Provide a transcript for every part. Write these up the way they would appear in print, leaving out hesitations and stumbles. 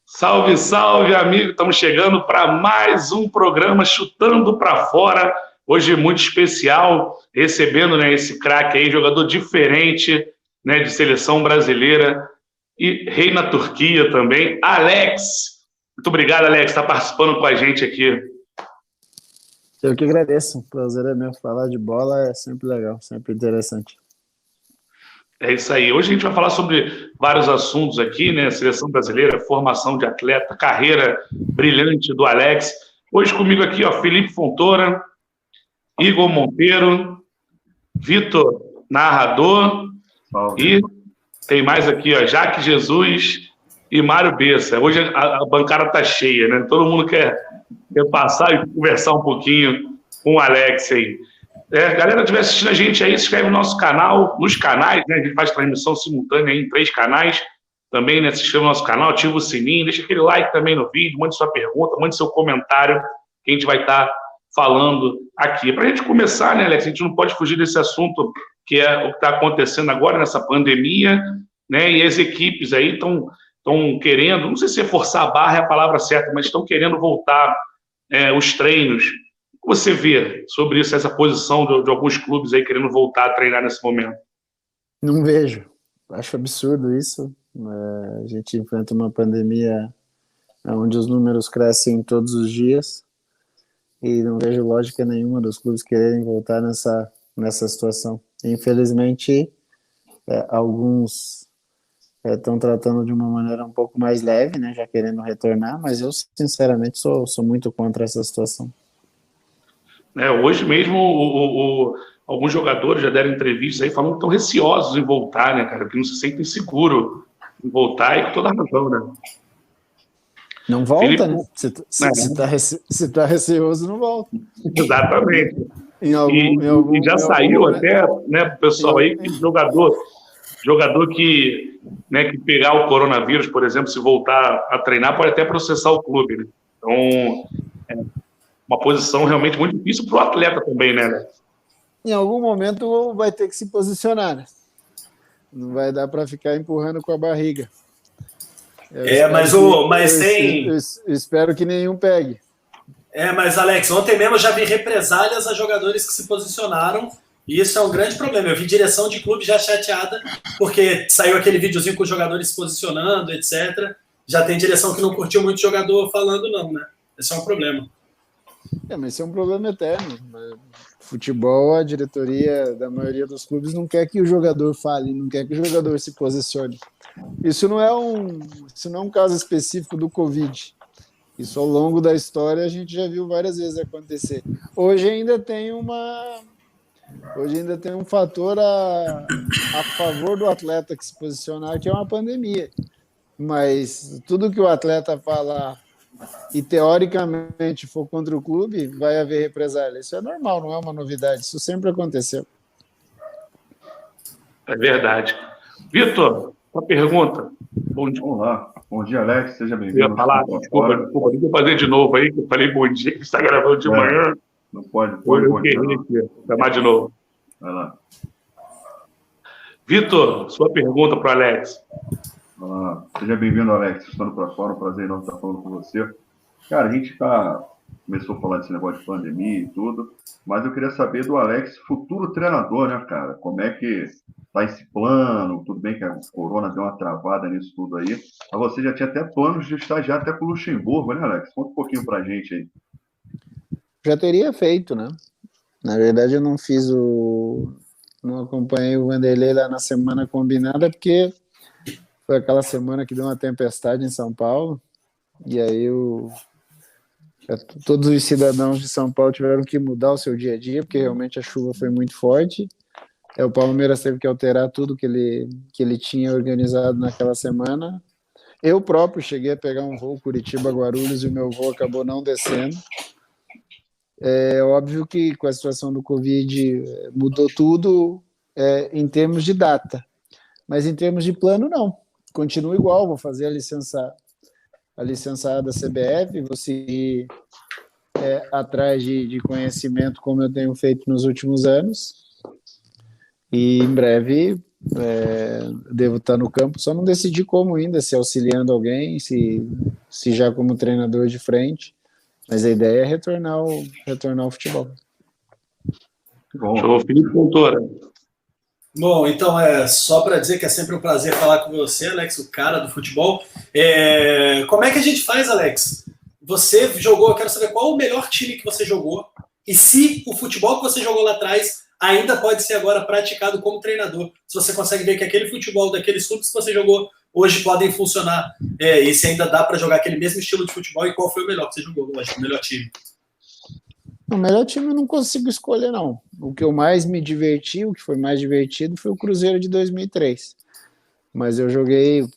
Salve, salve, amigo! Estamos chegando para mais um programa Chutando para Fora. Hoje muito especial, recebendo, né, esse craque aí, jogador diferente, né, de seleção brasileira e rei na Turquia também, Alex. Muito obrigado, Alex, por estar participando com a gente aqui. Eu que agradeço, o prazer é meu. Falar de bola é sempre legal, sempre interessante. É isso aí. Hoje a gente vai falar sobre vários assuntos aqui, né? Seleção brasileira, formação de atleta, carreira brilhante do Alex. Hoje comigo aqui, ó, Felipe Fontoura, Igor Monteiro, Vitor, narrador, e tem mais aqui, ó, Jaque Jesus e Mário Bessa. Hoje a bancada tá cheia, né? Todo mundo quer passar e conversar um pouquinho com o Alex aí. Galera, estiver assistindo a gente aí, se inscreve no nosso canal, nos canais, né? A gente faz transmissão simultânea aí em 3 canais. Também, né? Se inscreve no nosso canal, ativa o sininho, deixa aquele like também no vídeo, mande sua pergunta, mande seu comentário, que a gente vai estar falando aqui. Para a gente começar, né, Alex? A gente não pode fugir desse assunto que é o que está acontecendo agora nessa pandemia, né? E as equipes aí estão querendo, não sei se forçar a barra é a palavra certa, mas estão querendo voltar os treinos. O que você vê sobre isso, essa posição de alguns clubes aí querendo voltar a treinar nesse momento? Não vejo. Acho absurdo isso. A gente enfrenta uma pandemia onde os números crescem todos os dias e não vejo lógica nenhuma dos clubes quererem voltar nessa situação. Infelizmente, alguns estão tratando de uma maneira um pouco mais leve, né, já querendo retornar, mas eu, sinceramente, sou muito contra essa situação. Hoje mesmo, alguns jogadores já deram entrevistas aí falando que estão receosos em voltar, né, cara? Que não se sentem seguros em voltar e com toda a razão, né? Não volta, Felipe, né? Se tá receoso, não volta. Exatamente. E já saiu momento, até, né, pessoal aí, que jogador que, né, que pegar o coronavírus, por exemplo, se voltar a treinar, pode até processar o clube, né? Então, uma posição realmente muito difícil para o atleta também, né? Em algum momento vai ter que se posicionar, né? Não vai dar para ficar empurrando com a barriga. Eu espero que nenhum pegue. Mas Alex, ontem mesmo eu já vi represálias a jogadores que se posicionaram e isso é um grande problema. Eu vi direção de clube já chateada porque saiu aquele videozinho com os jogadores se posicionando, etc. Já tem direção que não curtiu muito jogador falando não, né? Esse é um problema. Mas esse é um problema eterno. Futebol, a diretoria da maioria dos clubes não quer que o jogador fale, não quer que o jogador se posicione. Isso não é um caso específico do Covid. Isso ao longo da história a gente já viu várias vezes acontecer. Hoje ainda tem um fator a favor do atleta que se posicionar, que é uma pandemia. Mas tudo que o atleta falar e teoricamente for contra o clube, vai haver represália. Isso é normal, não é uma novidade. Isso sempre aconteceu. É verdade. Vitor, uma pergunta. Bom dia. Olá. Bom dia, Alex. Seja bem-vindo. Eu ia falar, desculpa, deixa eu fazer de novo aí, que eu falei bom dia, que você está gravando de manhã. Não pode. Eu queria chamar de novo. Vai lá. Vitor, sua pergunta para o Alex. Seja bem-vindo, Alex. Estando para fora, um prazer enorme estar falando com você. Cara, a gente começou a falar desse negócio de pandemia e tudo, mas eu queria saber do Alex, futuro treinador, né, cara? Como é que tá esse plano? Tudo bem que a corona deu uma travada nisso tudo aí, mas você já tinha até planos de estagiar até com o Luxemburgo, né, Alex? Conta um pouquinho pra gente aí. Já teria feito, né? Na verdade, eu não acompanhei o Vanderlei lá na semana combinada, porque foi aquela semana que deu uma tempestade em São Paulo, e aí todos os cidadãos de São Paulo tiveram que mudar o seu dia a dia, porque realmente a chuva foi muito forte. O Palmeiras teve que alterar tudo que ele tinha organizado naquela semana. Eu próprio cheguei a pegar um voo Curitiba-Guarulhos e o meu voo acabou não descendo. É óbvio que com a situação do Covid mudou tudo em termos de data, mas em termos de plano não. Continua igual, vou fazer a licenciada da CBF, vou seguir atrás de conhecimento como eu tenho feito nos últimos anos e em breve devo estar no campo, só não decidi como ainda, se auxiliando alguém, se já como treinador de frente, mas a ideia é retornar ao futebol. Bom, Show, Felipe Fontoura. Bom, então só para dizer que é sempre um prazer falar com você, Alex, o cara do futebol. Como é que a gente faz, Alex? Você jogou, eu quero saber qual o melhor time que você jogou e se o futebol que você jogou lá atrás ainda pode ser agora praticado como treinador. Se você consegue ver que aquele futebol daqueles clubes que você jogou hoje podem funcionar e se ainda dá para jogar aquele mesmo estilo de futebol e qual foi o melhor que você jogou, lógico, o melhor time. O melhor time eu não consigo escolher, não. O que eu mais me diverti, o que foi mais divertido foi o Cruzeiro de 2003. Mas eu joguei o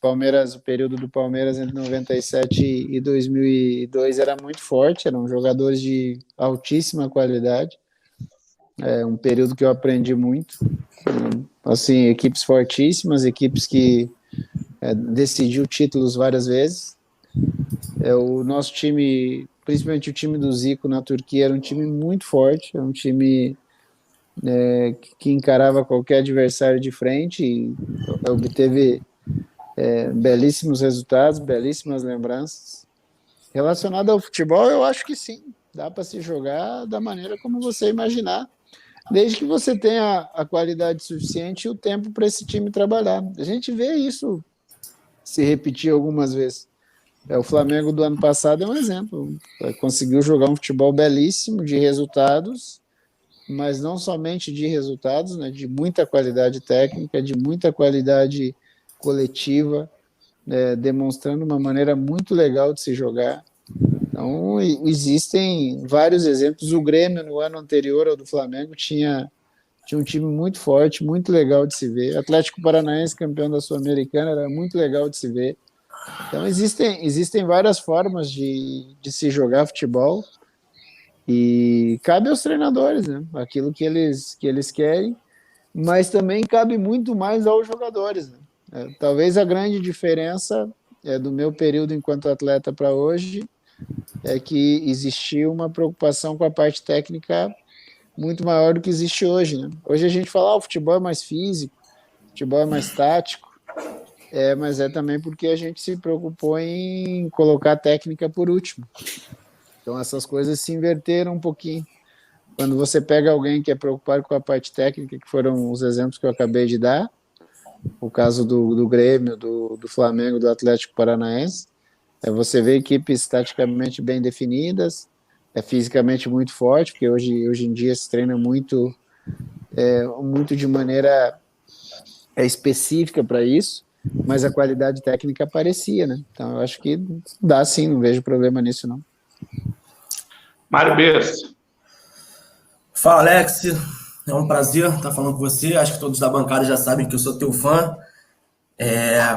período do Palmeiras entre 97 e 2002 era muito forte, eram jogadores de altíssima qualidade. Um período que eu aprendi muito. Assim, equipes fortíssimas, equipes que decidiu títulos várias vezes. O nosso time, principalmente o time do Zico na Turquia, era um time muito forte, era um time que encarava qualquer adversário de frente e obteve belíssimos resultados, belíssimas lembranças. Relacionado ao futebol, eu acho que sim, dá para se jogar da maneira como você imaginar, desde que você tenha a qualidade suficiente e o tempo para esse time trabalhar. A gente vê isso se repetir algumas vezes. O Flamengo do ano passado é um exemplo. Conseguiu jogar um futebol belíssimo, de resultados, mas não somente de resultados, né, de muita qualidade técnica, de muita qualidade coletiva, demonstrando uma maneira muito legal de se jogar. Então, existem vários exemplos. O Grêmio, no ano anterior ao do Flamengo, tinha um time muito forte, muito legal de se ver. Atlético Paranaense, campeão da Sul-Americana, era muito legal de se ver. Então, existem várias formas de se jogar futebol e cabe aos treinadores, né? Aquilo que eles querem, mas também cabe muito mais aos jogadores, né? Talvez a grande diferença do meu período enquanto atleta para hoje é que existia uma preocupação com a parte técnica muito maior do que existe hoje, né? Hoje a gente fala, o futebol é mais físico, o futebol é mais tático, mas é também porque a gente se preocupou em colocar a técnica por último. Então essas coisas se inverteram um pouquinho. Quando você pega alguém que é preocupado com a parte técnica, que foram os exemplos que eu acabei de dar, o caso do Grêmio, do Flamengo, do Atlético Paranaense, você vê equipes taticamente bem definidas, fisicamente muito forte, porque hoje em dia se treina muito de maneira específica para isso, mas a qualidade técnica aparecia, né? Então eu acho que dá sim, não vejo problema nisso não. Mário Bessa. Fala, Alex. É um prazer estar falando com você. Acho que todos da bancada já sabem que eu sou teu fã.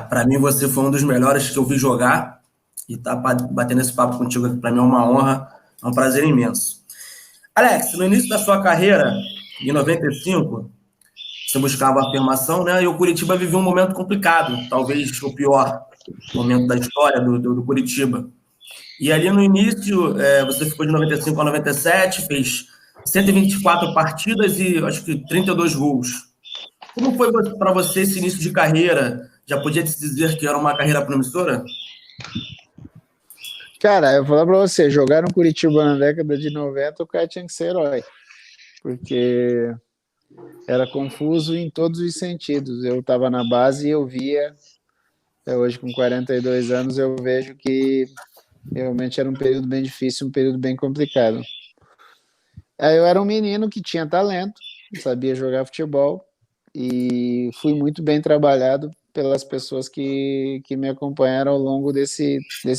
Para mim, você foi um dos melhores que eu vi jogar. E estar batendo esse papo contigo, para mim, é uma honra, é um prazer imenso. Alex, no início da sua carreira, em 95, você buscava afirmação, né? E o Curitiba viveu um momento complicado, talvez o pior momento da história do Curitiba. E ali no início, você ficou de 95 a 97, fez 124 partidas e acho que 32 gols. Como foi para você esse início de carreira? Já podia te dizer que era uma carreira promissora? Cara, eu vou falar pra você, jogar no Curitiba na década de 90, o cara tinha que ser herói, porque era confuso em todos os sentidos. Eu estava na base e eu via, hoje com 42 anos, eu vejo que realmente era um período bem difícil, um período bem complicado. Aí eu era um menino que tinha talento, sabia jogar futebol e fui muito bem trabalhado pelas pessoas que me acompanharam ao longo desse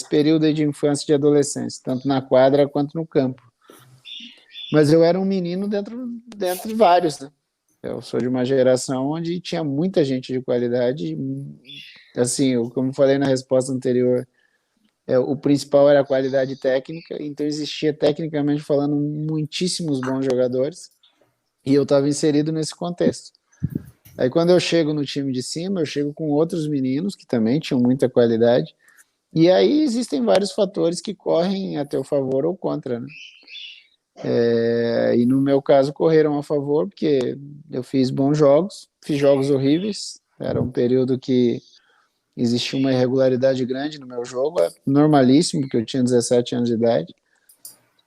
período de infância e de adolescência, tanto na quadra quanto no campo. Mas eu era um menino dentro de vários, né? Eu sou de uma geração onde tinha muita gente de qualidade. Assim, como falei na resposta anterior, o principal era a qualidade técnica, então existia, tecnicamente falando, muitíssimos bons jogadores, e eu estava inserido nesse contexto. Aí quando eu chego no time de cima, eu chego com outros meninos que também tinham muita qualidade, e aí existem vários fatores que correm a teu favor ou contra, né? E no meu caso correram a favor, porque eu fiz bons jogos, fiz jogos horríveis, Era um período que existia uma irregularidade grande no meu jogo, é normalíssimo, porque eu tinha 17 anos de idade,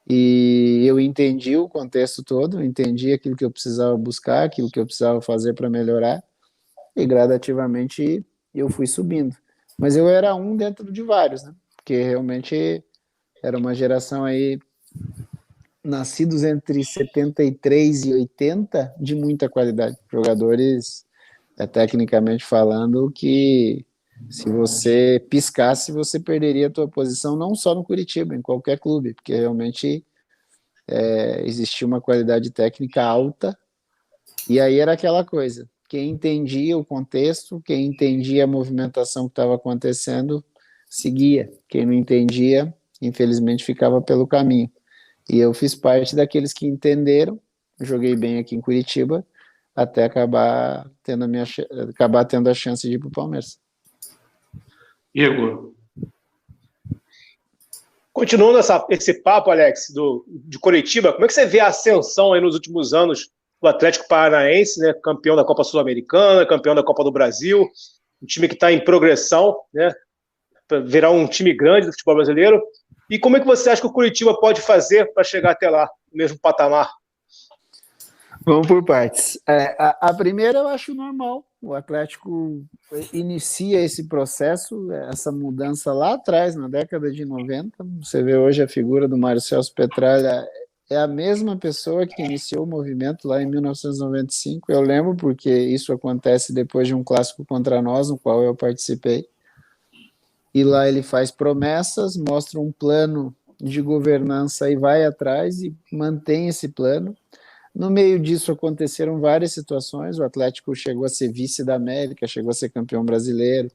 e eu entendi o contexto todo, entendi aquilo que eu precisava buscar, aquilo que eu precisava fazer para melhorar, e gradativamente eu fui subindo. Mas eu era um dentro de vários, né? Porque realmente era uma geração aí, nascidos entre 73 e 80, de muita qualidade. Jogadores, tecnicamente falando, que se você piscasse, você perderia a tua posição, não só no Curitiba, em qualquer clube, porque realmente existia uma qualidade técnica alta, e aí era aquela coisa, quem entendia o contexto, quem entendia a movimentação que estava acontecendo, seguia, quem não entendia, infelizmente ficava pelo caminho. E eu fiz parte daqueles que entenderam, joguei bem aqui em Curitiba, até acabar tendo a chance de ir para o Palmeiras. Igor. Continuando esse papo, Alex, de Curitiba, como é que você vê a ascensão aí nos últimos anos do Atlético Paranaense, né, campeão da Copa Sul-Americana, campeão da Copa do Brasil, um time que está em progressão, né, para virar um time grande do futebol brasileiro. E como é que você acha que o Curitiba pode fazer para chegar até lá, no mesmo patamar? Vamos por partes. A primeira eu acho normal. O Atlético inicia esse processo, essa mudança lá atrás, na década de 90. Você vê hoje a figura do Mário Celso Petralha, é a mesma pessoa que iniciou o movimento lá em 1995. Eu lembro porque isso acontece depois de um clássico contra nós, no qual eu participei. E lá ele faz promessas, mostra um plano de governança e vai atrás e mantém esse plano. No meio disso aconteceram várias situações, o Atlético chegou a ser vice da América, chegou a ser campeão brasileiro,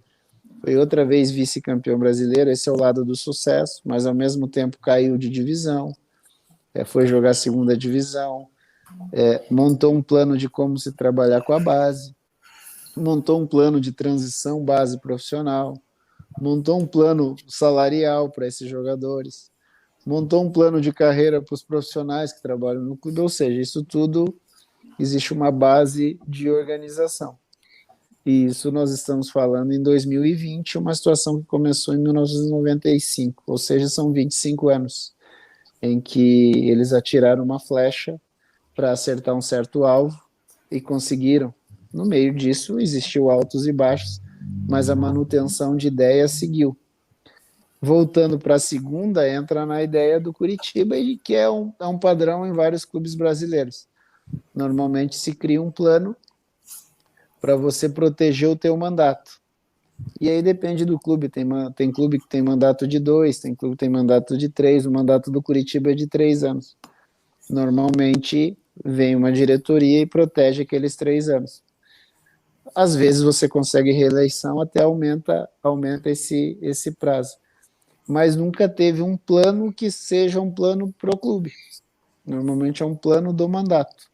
foi outra vez vice-campeão brasileiro, esse é o lado do sucesso, mas ao mesmo tempo caiu de divisão, foi jogar a segunda divisão, montou um plano de como se trabalhar com a base, montou um plano de transição base profissional, montou um plano salarial para esses jogadores, montou um plano de carreira para os profissionais que trabalham no clube, ou seja, isso tudo existe uma base de organização. E isso nós estamos falando em 2020, uma situação que começou em 1995, ou seja, são 25 anos, em que eles atiraram uma flecha para acertar um certo alvo e conseguiram. No meio disso, existiu altos e baixos, mas a manutenção de ideia seguiu. Voltando para a segunda, entra na ideia do Curitiba, e que é um padrão em vários clubes brasileiros. Normalmente se cria um plano para você proteger o teu mandato. E aí depende do clube, tem clube que tem mandato de 2, tem clube que tem mandato de 3, o mandato do Curitiba é de 3 anos. Normalmente vem uma diretoria e protege aqueles 3 anos. Às vezes você consegue reeleição, até aumenta esse prazo. Mas nunca teve um plano que seja um plano pro clube. Normalmente é um plano do mandato.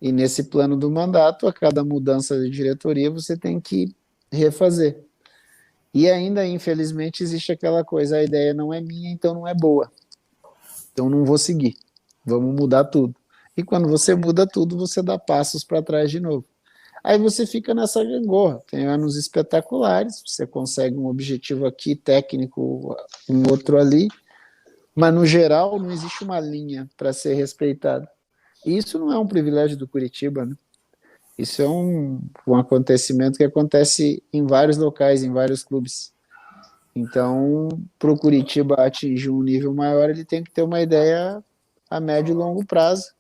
E nesse plano do mandato, a cada mudança de diretoria, você tem que refazer. E ainda, infelizmente, existe aquela coisa, a ideia não é minha, então não é boa. Então não vou seguir. Vamos mudar tudo. E quando você muda tudo, você dá passos para trás de novo. Aí você fica nessa gangorra. Tem anos espetaculares, você consegue um objetivo aqui, técnico, um outro ali, mas no geral não existe uma linha para ser respeitada. E isso não é um privilégio do Curitiba, né? Isso é um acontecimento que acontece em vários locais, em vários clubes. Então, para o Curitiba atingir um nível maior, ele tem que ter uma ideia a médio e longo prazo.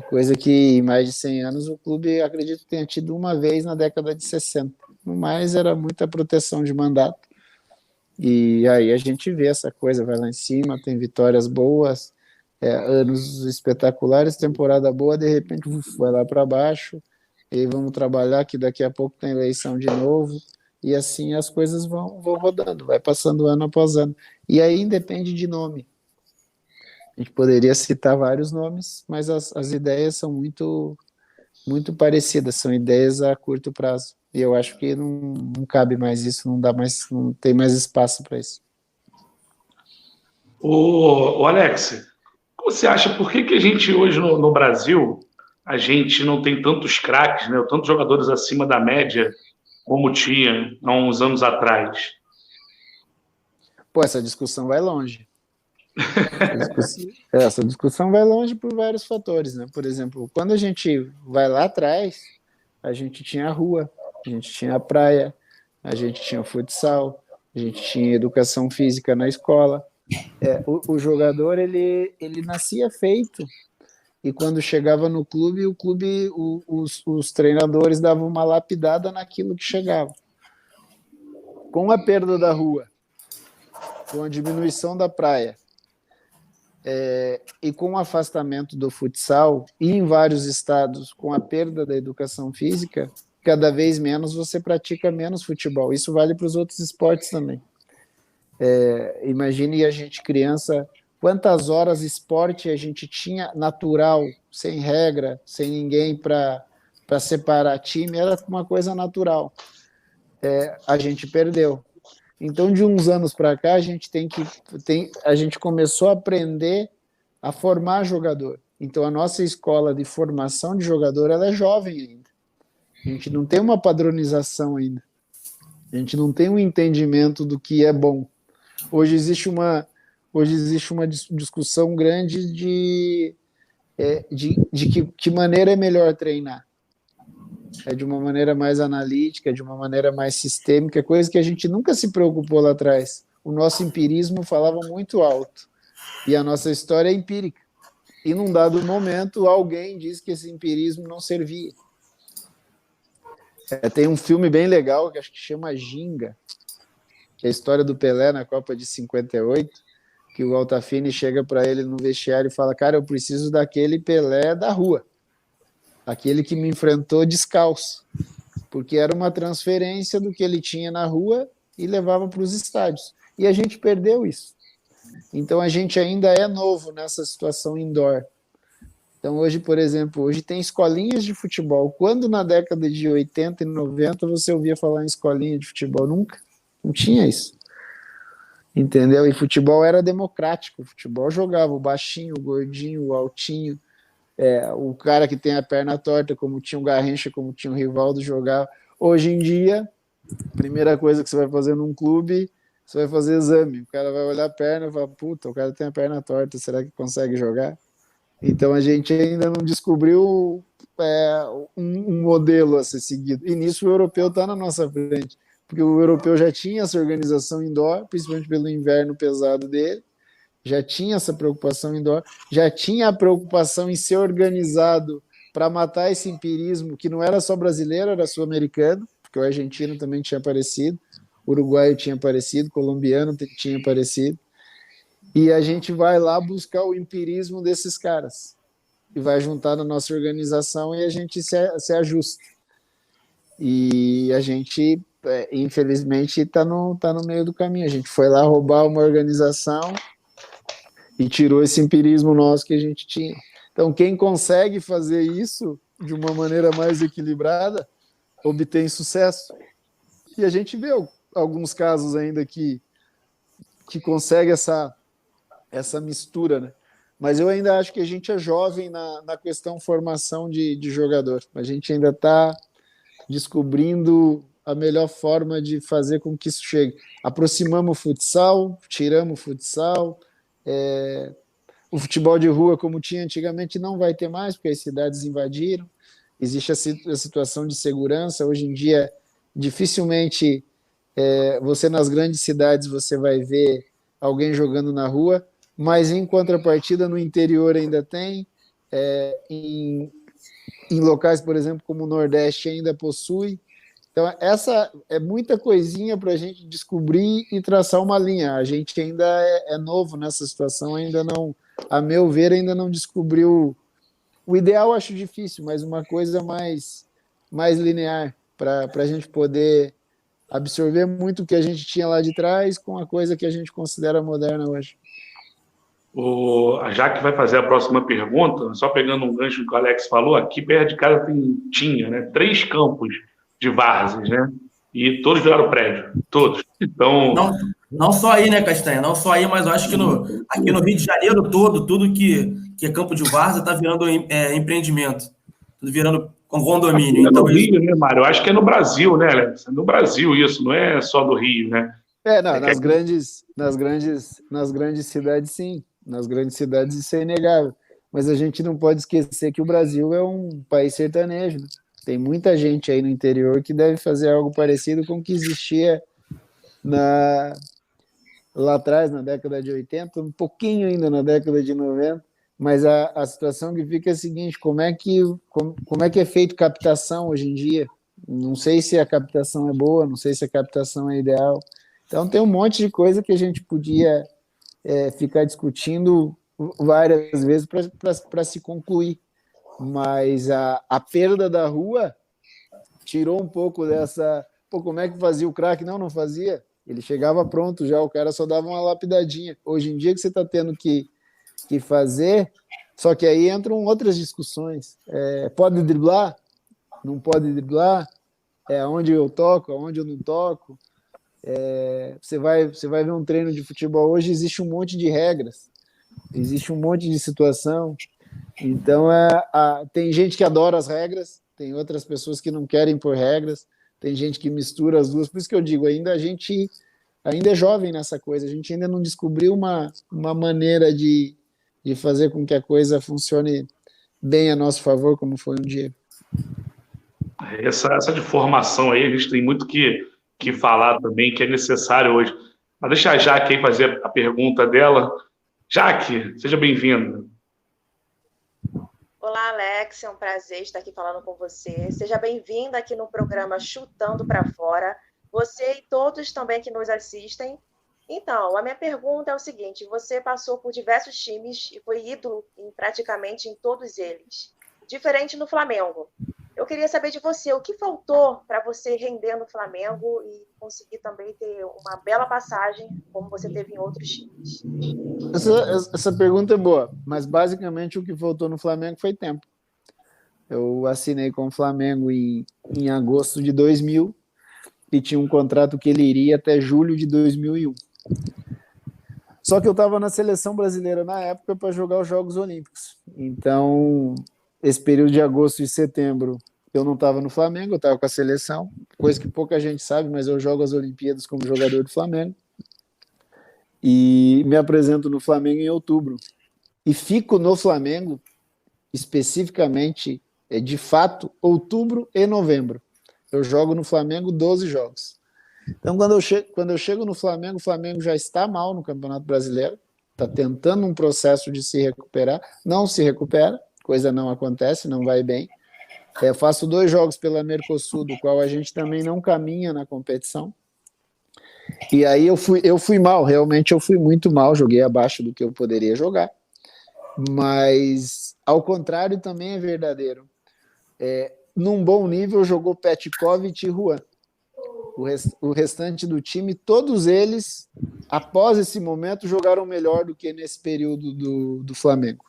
Coisa que em mais de 100 anos o clube, acredito, tenha tido uma vez na década de 60. No mais, era muita proteção de mandato. E aí a gente vê essa coisa, vai lá em cima, tem vitórias boas, anos espetaculares, temporada boa, de repente vai lá para baixo, e vamos trabalhar que daqui a pouco tem eleição de novo, e assim as coisas vão rodando, vai passando ano após ano. E aí independe de nome. A gente poderia citar vários nomes, mas as ideias são muito, muito parecidas, são ideias a curto prazo. E eu acho que não cabe mais isso, não tem mais espaço para isso. O Alex, você acha por que a gente hoje no Brasil, a gente não tem tantos craques, né, tantos jogadores acima da média como tinha há uns anos atrás? Pô, essa discussão vai longe. Essa discussão vai longe por vários fatores, né? Por exemplo, quando a gente vai lá atrás, a gente tinha a rua, a gente tinha a praia, a gente tinha o futsal, a gente tinha educação física na escola. O jogador, ele nascia feito, e quando chegava no clube, os treinadores davam uma lapidada naquilo que chegava. Com a perda da rua, com a diminuição da praia, e com o afastamento do futsal, e em vários estados, com a perda da educação física, cada vez menos você pratica menos futebol. Isso vale para os outros esportes também. Imagine a gente criança, quantas horas esporte a gente tinha natural, sem regra, sem ninguém para separar time, era uma coisa natural. A gente perdeu. Então, de uns anos para cá, a gente a gente começou a aprender a formar jogador. Então, a nossa escola de formação de jogador, ela é jovem ainda. A gente não tem uma padronização ainda. A gente não tem um entendimento do que é bom. Hoje existe uma discussão grande de que maneira é melhor treinar. De uma maneira mais analítica, de uma maneira mais sistêmica, coisa que a gente nunca se preocupou lá atrás. O nosso empirismo falava muito alto, e a nossa história é empírica. E num dado momento, alguém disse que esse empirismo não servia. Tem um filme bem legal, que acho que chama Ginga, que é a história do Pelé na Copa de 58, que o Altafine chega para ele no vestiário e fala: cara, eu preciso daquele Pelé da rua, aquele que me enfrentou descalço, porque era uma transferência do que ele tinha na rua e levava para os estádios. E a gente perdeu isso. Então a gente ainda é novo nessa situação indoor. Então hoje, por exemplo, hoje tem escolinhas de futebol. Quando na década de 80 e 90 você ouvia falar em escolinha de futebol? Nunca. Não tinha isso. Entendeu? E futebol era democrático. O futebol jogava o baixinho, o gordinho, o altinho, o cara que tem a perna torta, como tinha o Garrincha, como tinha o Rivaldo, jogava. Hoje em dia, a primeira coisa que você vai fazer num clube, você vai fazer exame. O cara vai olhar a perna e fala: puta, o cara tem a perna torta, será que consegue jogar? Então a gente ainda não descobriu um modelo a ser seguido. E nisso o europeu está na nossa frente, porque o europeu já tinha essa organização indoor, principalmente pelo inverno pesado dele, já tinha essa preocupação indoor, já tinha a preocupação em ser organizado para matar esse empirismo, que não era só brasileiro, era sul-americano, porque o argentino também tinha aparecido, o uruguaio tinha aparecido, o colombiano tinha aparecido, e a gente vai lá buscar o empirismo desses caras, e vai juntar na nossa organização e a gente se ajusta. E a gente, infelizmente, está no meio do caminho. A gente foi lá roubar uma organização e tirou esse empirismo nosso que a gente tinha. Então, quem consegue fazer isso de uma maneira mais equilibrada, obtém sucesso. E a gente vê alguns casos ainda que consegue essa mistura, né? Mas eu ainda acho que a gente é jovem na questão formação de jogador. A gente ainda está descobrindo a melhor forma de fazer com que isso chegue. Aproximamos o futsal, tiramos o futsal, o futebol de rua, como tinha antigamente, não vai ter mais, porque as cidades invadiram. Existe a situação de segurança. Hoje em dia, dificilmente você nas grandes cidades você vai ver alguém jogando na rua, mas em contrapartida no interior ainda tem, em locais, por exemplo, como o Nordeste ainda possui. Então essa é muita coisinha para a gente descobrir e traçar uma linha. A gente ainda é novo nessa situação, ainda não, a meu ver, ainda não descobriu. O ideal acho difícil, mas uma coisa mais linear, para a gente poder absorver muito o que a gente tinha lá de trás com a coisa que a gente considera moderna hoje. A Jaque vai fazer a próxima pergunta, só pegando um gancho que o Alex falou. Aqui perto de casa tinha, né, 3 campos de várzeas, né? E todos viraram prédio, todos. Então... Não só aí, né, Castanha? Não só aí, mas eu acho que aqui no Rio de Janeiro todo, tudo que é campo de várzea está virando empreendimento. Tudo virando com condomínio. É no Então, Rio, né, Mário? Eu acho que é no Brasil, né, Alex? É no Brasil isso, não é só do Rio, né? Não, nas grandes cidades, sim. Nas grandes cidades isso é inegável. Mas a gente não pode esquecer que o Brasil é um país sertanejo, né? Tem muita gente aí no interior que deve fazer algo parecido com o que existia na, lá atrás, na década de 80, um pouquinho ainda na década de 90, mas a situação que fica é a seguinte: como é que é feito captação hoje em dia? Não sei se a captação é boa, não sei se a captação é ideal. Então tem um monte de coisa que a gente podia ficar discutindo várias vezes para se concluir, mas a perda da rua tirou um pouco dessa... Pô, como é que fazia o craque? Não fazia. Ele chegava pronto já, o cara só dava uma lapidadinha. Hoje em dia que você está tendo que fazer, só que aí entram outras discussões. Pode driblar? Não pode driblar? Onde eu toco, aonde eu não toco? Você vai ver um treino de futebol hoje, existe um monte de regras, existe um monte de situação. Então, tem gente que adora as regras, tem outras pessoas que não querem pôr regras, tem gente que mistura as duas. Por isso que eu digo, a gente ainda é jovem nessa coisa, a gente ainda não descobriu uma maneira de fazer com que a coisa funcione bem a nosso favor, como foi um dia. Essa de formação aí, a gente tem muito que falar também, que é necessário hoje. Mas deixa a Jaque aí fazer a pergunta dela. Jaque, seja bem-vinda. Olá, Alex, é um prazer estar aqui falando com você. Seja bem-vinda aqui no programa Chutando para Fora. Você e todos também que nos assistem. Então, a minha pergunta é o seguinte: você passou por diversos times e foi ídolo praticamente em todos eles. Diferente no Flamengo. Eu queria saber de você, o que faltou para você render no Flamengo e conseguir também ter uma bela passagem, como você teve em outros times? Essa pergunta é boa, mas basicamente o que faltou no Flamengo foi tempo. Eu assinei com o Flamengo em agosto de 2000 e tinha um contrato que ele iria até julho de 2001. Só que eu estava na seleção brasileira na época para jogar os Jogos Olímpicos. Então, esse período de agosto e setembro, eu não estava no Flamengo, eu estava com a seleção, coisa que pouca gente sabe, mas eu jogo as Olimpíadas como jogador do Flamengo. E me apresento no Flamengo em outubro. E fico no Flamengo, especificamente, de fato, outubro e novembro. Eu jogo no Flamengo 12 jogos. Então, quando eu chego no Flamengo, o Flamengo já está mal no Campeonato Brasileiro, está tentando um processo de se recuperar, não se recupera, coisa não acontece, não vai bem. Faço 2 jogos pela Mercosul, do qual a gente também não caminha na competição. E aí eu fui mal, realmente eu fui muito mal, joguei abaixo do que eu poderia jogar. Mas, ao contrário, também é verdadeiro. Num bom nível, jogou Petkovic e Juan. O restante do time, todos eles, após esse momento, jogaram melhor do que nesse período do Flamengo.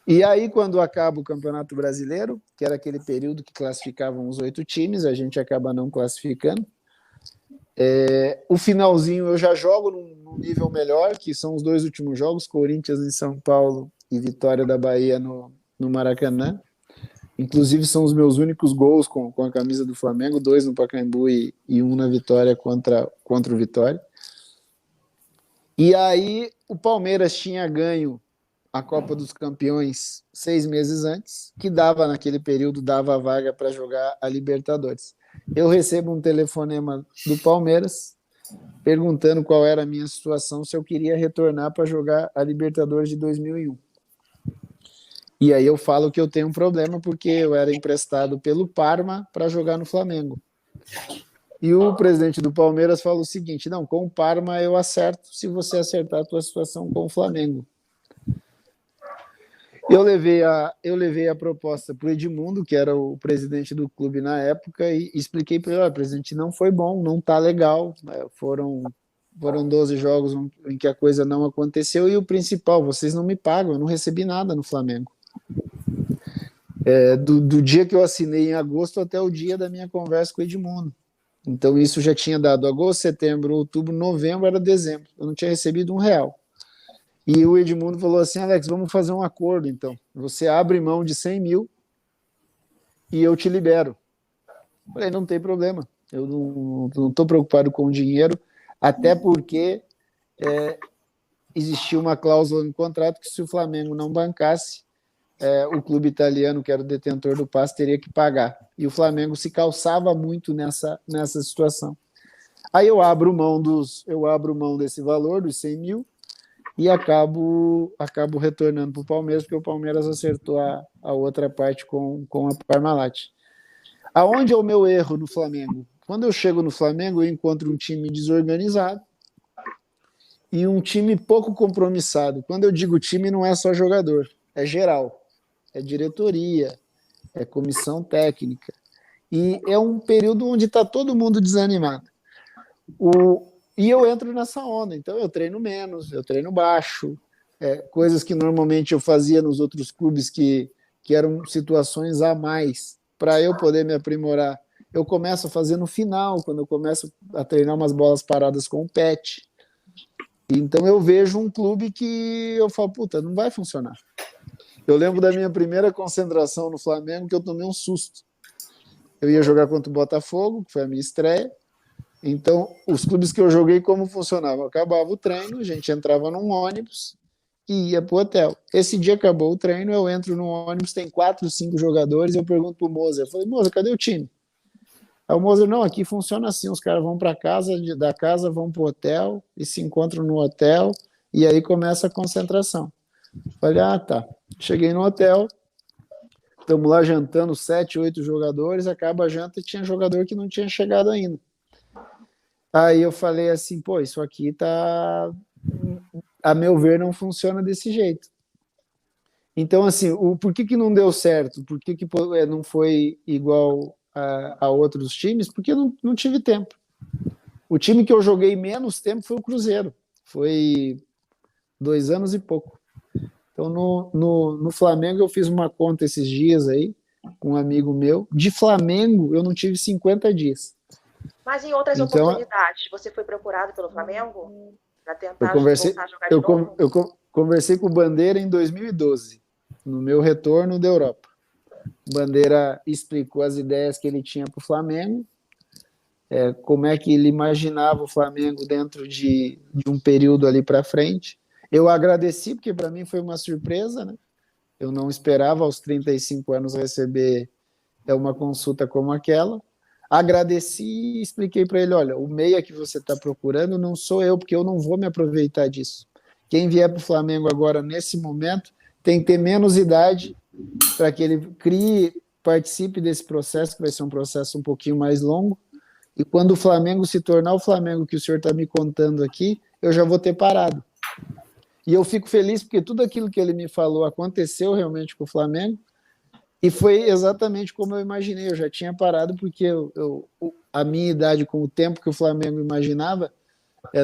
E aí, quando acaba o Campeonato Brasileiro, que era aquele período que classificavam os 8 times, a gente acaba não classificando. O finalzinho eu já jogo num nível melhor, que são os 2 últimos jogos, Corinthians em São Paulo e Vitória da Bahia no Maracanã. Inclusive são os meus únicos gols com a camisa do Flamengo, 2 no Pacaembu e 1 na Vitória contra o Vitória. E aí o Palmeiras tinha ganho a Copa dos Campeões 6 meses antes, que naquele período dava a vaga para jogar a Libertadores. Eu recebo um telefonema do Palmeiras perguntando qual era a minha situação, se eu queria retornar para jogar a Libertadores de 2001. E aí eu falo que eu tenho um problema porque eu era emprestado pelo Parma para jogar no Flamengo. E o presidente do Palmeiras falou o seguinte: não, com o Parma eu acerto se você acertar a tua situação com o Flamengo. Eu levei a proposta para o Edmundo, que era o presidente do clube na época, e expliquei para ele: presidente, não foi bom, não está legal, foram 12 jogos em que a coisa não aconteceu, e o principal, vocês não me pagam, eu não recebi nada no Flamengo. Do dia que eu assinei em agosto até o dia da minha conversa com o Edmundo. Então isso já tinha dado agosto, setembro, outubro, novembro, era dezembro. Eu não tinha recebido R$1. E o Edmundo falou assim: Alex, vamos fazer um acordo então. Você abre mão de 100 mil e eu te libero. Falei, não tem problema, eu não estou preocupado com o dinheiro, até porque existia uma cláusula no contrato que se o Flamengo não bancasse, o clube italiano, que era o detentor do passe, teria que pagar. E o Flamengo se calçava muito nessa situação. Aí eu abro mão desse valor, dos 100 mil, e acabo retornando para o Palmeiras, porque o Palmeiras acertou a outra parte com a Parmalat. Aonde é o meu erro no Flamengo? Quando eu chego no Flamengo, eu encontro um time desorganizado e um time pouco compromissado. Quando eu digo time, não é só jogador, é geral. É diretoria, é comissão técnica. E é um período onde está todo mundo desanimado. E eu entro nessa onda, então eu treino menos, eu treino baixo, coisas que normalmente eu fazia nos outros clubes que eram situações a mais para eu poder me aprimorar. Eu começo a fazer no final, quando eu começo a treinar umas bolas paradas com o Pet. Então eu vejo um clube que eu falo, puta, não vai funcionar. Eu lembro da minha primeira concentração no Flamengo, que eu tomei um susto. Eu ia jogar contra o Botafogo, que foi a minha estreia. Então, os clubes que eu joguei, como funcionava? Acabava o treino, a gente entrava num ônibus e ia pro hotel. Esse dia acabou o treino, eu entro no ônibus, tem 4, 5 jogadores, eu pergunto pro Moser, eu falei, Moser, cadê o time? Aí o Moser, não, aqui funciona assim, os caras vão para casa, da casa vão pro hotel e se encontram no hotel e aí começa a concentração. Falei, tá. Cheguei no hotel, estamos lá jantando 7, 8 jogadores, acaba a janta e tinha jogador que não tinha chegado ainda. Aí eu falei assim, pô, isso aqui tá, a meu ver, não funciona desse jeito. Então, assim, por que não deu certo? Por que não foi igual a outros times? Porque eu não tive tempo. O time que eu joguei menos tempo foi o Cruzeiro. Foi 2 anos e pouco. Então, no Flamengo, eu fiz uma conta esses dias aí, com um amigo meu. De Flamengo, eu não tive 50 dias. Mas em outras oportunidades, você foi procurado pelo Flamengo para tentar voltar a jogar de novo? Eu conversei com o Bandeira em 2012, no meu retorno da Europa. O Bandeira explicou as ideias que ele tinha para o Flamengo, como é que ele imaginava o Flamengo dentro de um período ali para frente. Eu agradeci, porque para mim foi uma surpresa, né? Eu não esperava aos 35 anos receber uma consulta como aquela. Agradeci e expliquei para ele, olha, o meia que você está procurando não sou eu, porque eu não vou me aproveitar disso. Quem vier para o Flamengo agora, nesse momento, tem que ter menos idade para que ele participe desse processo, que vai ser um processo um pouquinho mais longo, e quando o Flamengo se tornar o Flamengo que o senhor está me contando aqui, eu já vou ter parado. E eu fico feliz porque tudo aquilo que ele me falou aconteceu realmente com o Flamengo, e foi exatamente como eu imaginei. Eu já tinha parado porque a minha idade, com o tempo que o Flamengo imaginava,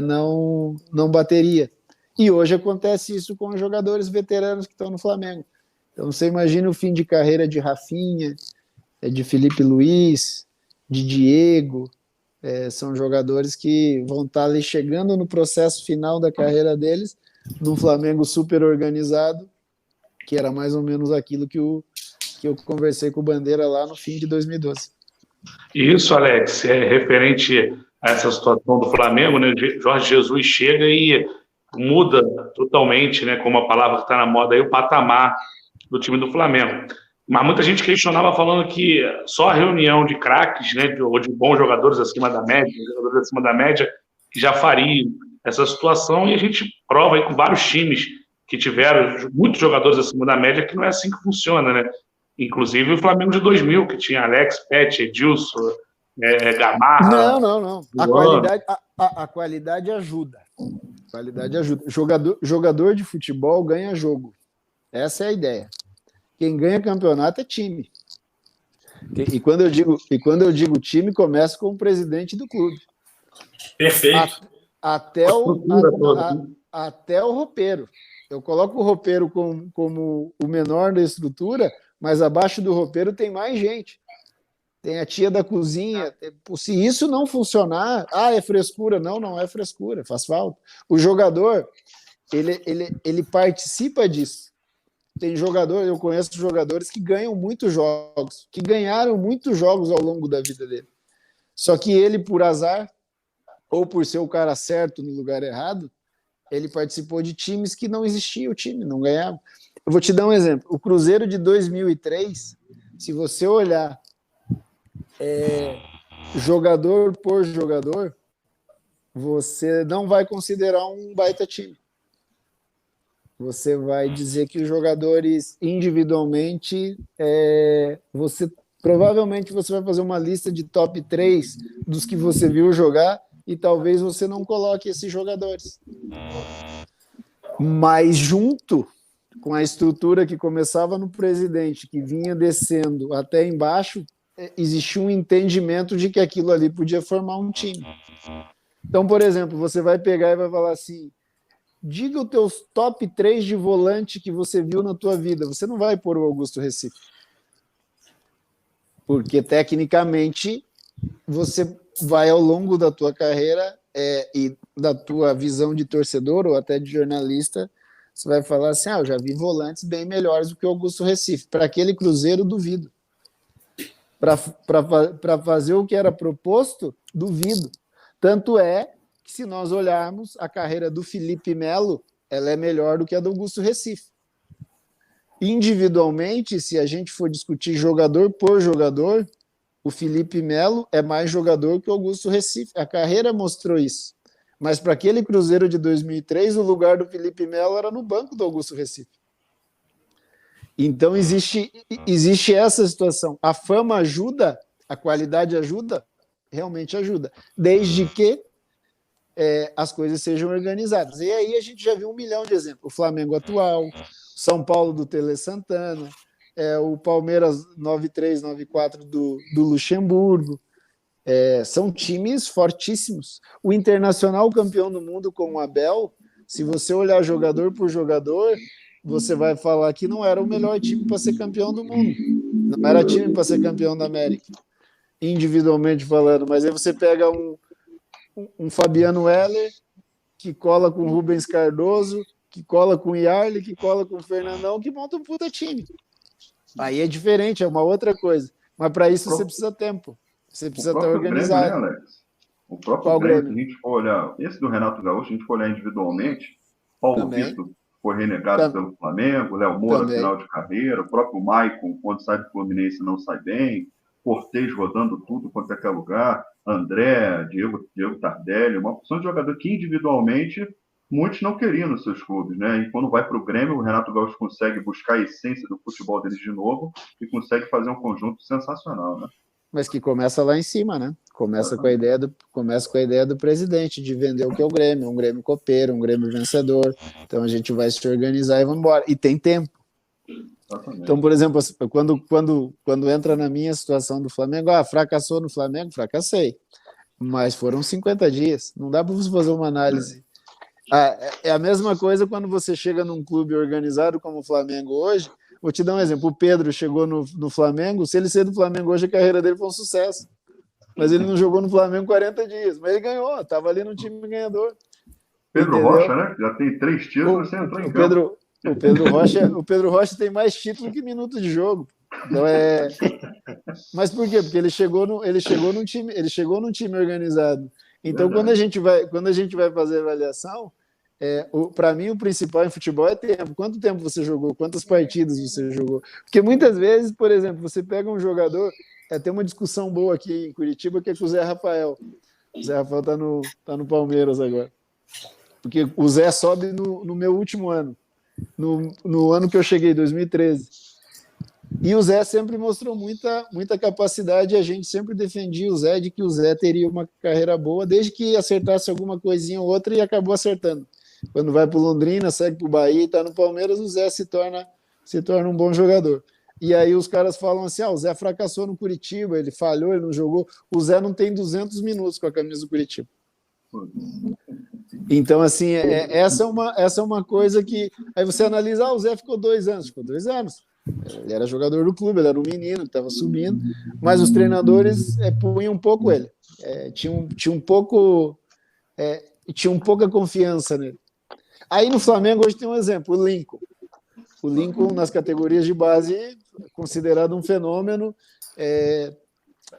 não bateria. E hoje acontece isso com os jogadores veteranos que estão no Flamengo. Então você imagina o fim de carreira de Rafinha, de Felipe Luiz, de Diego. São jogadores que vão estar ali chegando no processo final da carreira deles, num Flamengo super organizado, que era mais ou menos aquilo que eu conversei com o Bandeira lá no fim de 2012. Isso, Alex, referente a essa situação do Flamengo, né? Jorge Jesus chega e muda totalmente, né, como a palavra que está na moda aí, o patamar do time do Flamengo. Mas muita gente questionava falando que só a reunião de craques, né, ou de bons jogadores acima da média, que já faria essa situação, e a gente prova aí com vários times que tiveram muitos jogadores acima da média que não é assim que funciona, né? Inclusive o Flamengo de 2000, que tinha Alex, Pet, Edilson, Gamarra... Não. A qualidade ajuda. Jogador de futebol ganha jogo. Essa é a ideia. Quem ganha campeonato é time. E quando eu digo time, começa com o presidente do clube. Perfeito. Até o roupeiro. Eu coloco o roupeiro como o menor da estrutura, mas abaixo do roupeiro tem mais gente. Tem a tia da cozinha. Se isso não funcionar, é frescura. Não é frescura, faz falta. O jogador, ele participa disso. Tem jogador, eu conheço jogadores que ganham muitos jogos, que ganharam muitos jogos ao longo da vida dele. Só que ele, por azar, ou por ser o cara certo no lugar errado, ele participou de times que não existia o time, não ganhava. Eu vou te dar um exemplo. O Cruzeiro de 2003, se você olhar jogador por jogador, você não vai considerar um baita time. Você vai dizer que os jogadores individualmente, provavelmente você vai fazer uma lista de top 3 dos que você viu jogar e talvez você não coloque esses jogadores. Mas junto com a estrutura que começava no presidente, que vinha descendo até embaixo, existia um entendimento de que aquilo ali podia formar um time. Então, por exemplo, você vai pegar e vai falar assim, diga os teus top 3 de volante que você viu na tua vida. Você não vai pôr o Augusto Recife. Porque, tecnicamente, você vai ao longo da tua carreira e da tua visão de torcedor ou até de jornalista, você vai falar assim, eu já vi volantes bem melhores do que o Augusto Recife. Para aquele Cruzeiro, duvido. Para fazer o que era proposto, duvido. Tanto é que, se nós olharmos, a carreira do Felipe Melo, ela é melhor do que a do Augusto Recife. Individualmente, se a gente for discutir jogador por jogador, o Felipe Melo é mais jogador que o Augusto Recife. A carreira mostrou isso. Mas para aquele Cruzeiro de 2003, o lugar do Felipe Melo era no banco do Augusto Recife. Então existe essa situação. A fama ajuda, a qualidade ajuda, realmente ajuda, desde que as coisas sejam organizadas. E aí a gente já viu 1 milhão de exemplos. O Flamengo atual, São Paulo do Tele Santana, o Palmeiras 93, 94 do Luxemburgo. São times fortíssimos. O Internacional campeão do mundo com o Abel, se você olhar jogador por jogador, você vai falar que não era o melhor time para ser campeão do mundo. Não era time para ser campeão da América, individualmente falando. Mas aí você pega um Fabiano Heller, que cola com o Rubens Cardoso, que cola com o Yarley, que cola com o Fernandão, que monta um puta time. Aí é diferente, é uma outra coisa. Mas para isso você precisa tempo. Você precisa estar organizado. Grêmio, né, Alex? O próprio Grêmio, se a gente for olhar, esse do Renato Gaúcho, se a gente for olhar individualmente, Paulo Vitor foi renegado pelo Flamengo, Léo Moura, final de carreira, o próprio Maicon, quando sai do Fluminense, não sai bem, Cortez rodando tudo quanto é que é lugar, André, Diego Tardelli, uma opção de jogador que individualmente muitos não queriam nos seus clubes, né? E quando vai para o Grêmio, o Renato Gaúcho consegue buscar a essência do futebol deles de novo e consegue fazer um conjunto sensacional, né? Mas que começa lá em cima, né? Começa com a ideia do presidente de vender o que é o Grêmio, um Grêmio copeiro, um Grêmio vencedor. Então a gente vai se organizar e vamos embora. E tem tempo. Então, por exemplo, quando entra na minha situação do Flamengo, fracassou no Flamengo, fracassei. Mas foram 50 dias. Não dá para você fazer uma análise. É a mesma coisa quando você chega num clube organizado como o Flamengo hoje. Vou te dar um exemplo. O Pedro chegou no Flamengo. Se ele ser do Flamengo hoje, a carreira dele foi um sucesso. Mas ele não jogou no Flamengo 40 dias. Mas ele ganhou. Estava ali no time ganhador. Pedro Rocha, né? Já tem 3 títulos. Você entrou em campo. O Pedro Rocha tem mais título que minutos de jogo. Então Mas por quê? Porque ele chegou num time organizado. Então, quando a gente vai fazer a avaliação, para mim o principal em futebol é tempo. Quanto tempo você jogou? Quantas partidas você jogou? Porque muitas vezes, por exemplo, você pega um jogador, tem uma discussão boa aqui em Curitiba que é com o Zé Rafael. O Zé Rafael tá no Palmeiras agora. Porque o Zé sobe no meu último ano. No ano que eu cheguei, 2013. E o Zé sempre mostrou muita capacidade, e a gente sempre defendia o Zé, de que o Zé teria uma carreira boa, desde que acertasse alguma coisinha ou outra, e acabou acertando. Quando vai para o Londrina, segue para o Bahia e está no Palmeiras, o Zé se torna um bom jogador. E aí os caras falam assim, o Zé fracassou no Curitiba, ele falhou, ele não jogou. O Zé não tem 200 minutos com a camisa do Curitiba. Então, assim, essa é uma coisa que... Aí você analisa, o Zé ficou 2 anos. Ficou 2 anos. Ele era jogador do clube, ele era um menino que estava subindo, mas os treinadores punham um pouco ele. Tinham pouca confiança nele. Aí no Flamengo hoje tem um exemplo, o Lincoln. O Lincoln, nas categorias de base, considerado um fenômeno,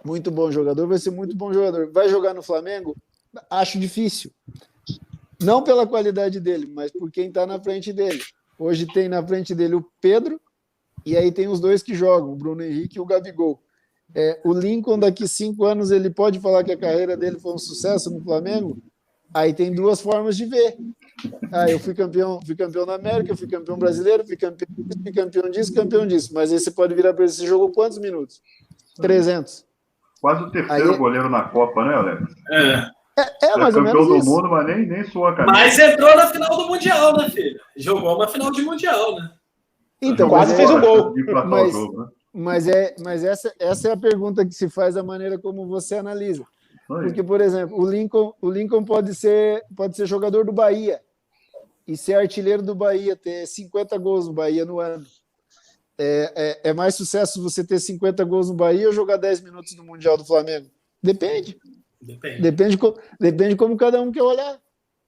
muito bom jogador, vai ser muito bom jogador. Vai jogar no Flamengo? Acho difícil. Não pela qualidade dele, mas por quem está na frente dele. Hoje tem na frente dele o Pedro, e aí tem os dois que jogam, o Bruno Henrique e o Gabigol. O Lincoln, daqui 5 anos, ele pode falar que a carreira dele foi um sucesso no Flamengo? Aí tem duas formas de ver. Eu fui campeão da América, fui campeão brasileiro, fui campeão disso. Mas aí você pode virar para ele, você jogou quantos minutos? 300. Quase o terceiro goleiro na Copa, né, Alex? Mais ou menos campeão do isso. mundo, mas nem sua camisa. Mas entrou na final do Mundial, né, filho? Jogou uma final de Mundial, né? Então, quase fez um gol. Mas essa é a pergunta que se faz da maneira como você analisa. Porque, por exemplo, o Lincoln pode ser jogador do Bahia e ser artilheiro do Bahia, ter 50 gols no Bahia no ano. É mais sucesso você ter 50 gols no Bahia ou jogar 10 minutos no Mundial do Flamengo? Depende como cada um quer olhar.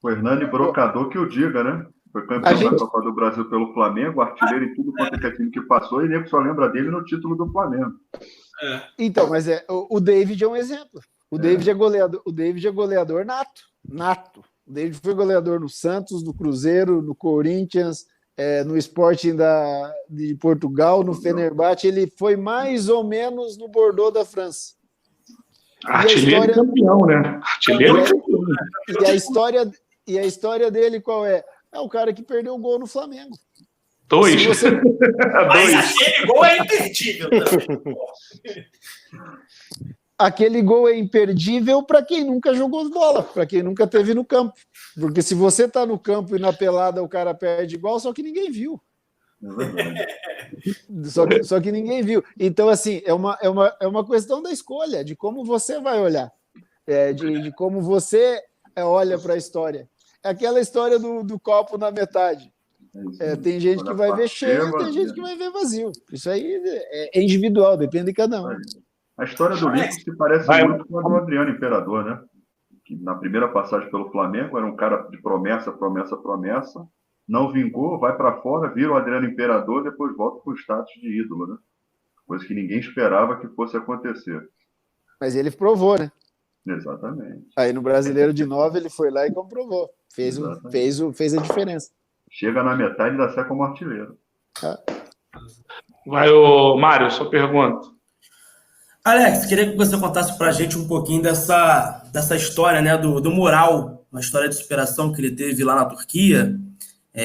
O Hernani Brocador que o diga, né? Foi campeão da Copa do Brasil pelo Flamengo, artilheiro em tudo quanto é time que passou, e nego só lembra dele no título do Flamengo. Então, mas o David é um exemplo. O David é goleador nato. O David foi goleador no Santos, no Cruzeiro, no Corinthians, no Sporting de Portugal, no Fenerbahçe. Ele foi mais ou menos no Bordeaux da França. Artilheiro campeão, né? Artilheiro campeão. E a história dele qual é? É o cara que perdeu o gol no Flamengo. 2. Mas aquele gol é imperdível também. Aquele gol é imperdível para quem nunca jogou bola, para quem nunca teve no campo. Porque se você está no campo e na pelada o cara perde igual, só que ninguém viu. Só que ninguém viu. Então, assim, é uma questão da escolha, de como você vai olhar, de como você olha para a história. É aquela história do copo na metade. Tem gente que vai ver cheio, tem gente que vai ver vazio. Isso aí é individual, depende de cada um. A história do Lincoln se parece muito com a do Adriano Imperador, né? Que na primeira passagem pelo Flamengo era um cara de promessa, não vingou, vai para fora, vira o Adriano Imperador, depois volta com o status de ídolo, né? Coisa que ninguém esperava que fosse acontecer. Mas ele provou, né? Exatamente. Aí no Brasileiro de 9 ele foi lá e comprovou. Fez a diferença. Chega na metade e dá certo como artilheiro. Vai, Mário, sua pergunta. Alex, queria que você contasse pra gente um pouquinho dessa história, né, do Mural, uma história de superação que ele teve lá na Turquia,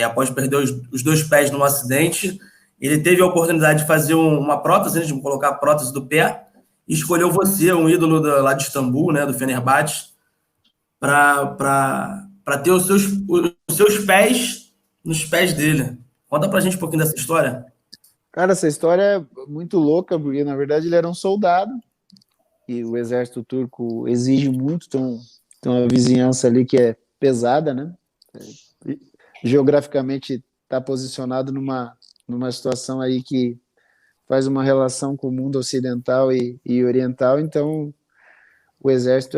após perder os 2 pés num acidente. Ele teve a oportunidade de fazer uma prótese, de colocar a prótese do pé, e escolheu você, um ídolo lá de Istambul, né, do Fenerbahçe, para ter os seus pés nos pés dele. Conta pra gente um pouquinho dessa história. Cara, essa história é muito louca, porque na verdade ele era um soldado e o exército turco exige muito, tem uma vizinhança ali que é pesada, né? Geograficamente está posicionado numa situação aí que faz uma relação com o mundo ocidental e oriental, então o exército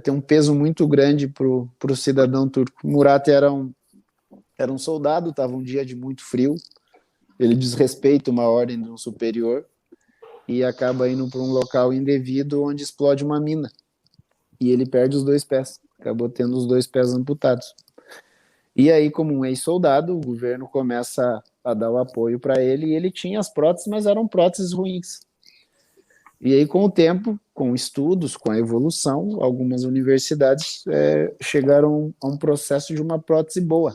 tem um peso muito grande para o cidadão turco. Murat era um soldado, estava um dia de muito frio, ele desrespeita uma ordem de um superior e acaba indo para um local indevido onde explode uma mina. E ele perde os 2 pés, acabou tendo os 2 pés amputados. E aí, como um ex-soldado, o governo começa a dar o apoio para ele, e ele tinha as próteses, mas eram próteses ruins. E aí, com o tempo, com estudos, com a evolução, algumas universidades chegaram a um processo de uma prótese boa.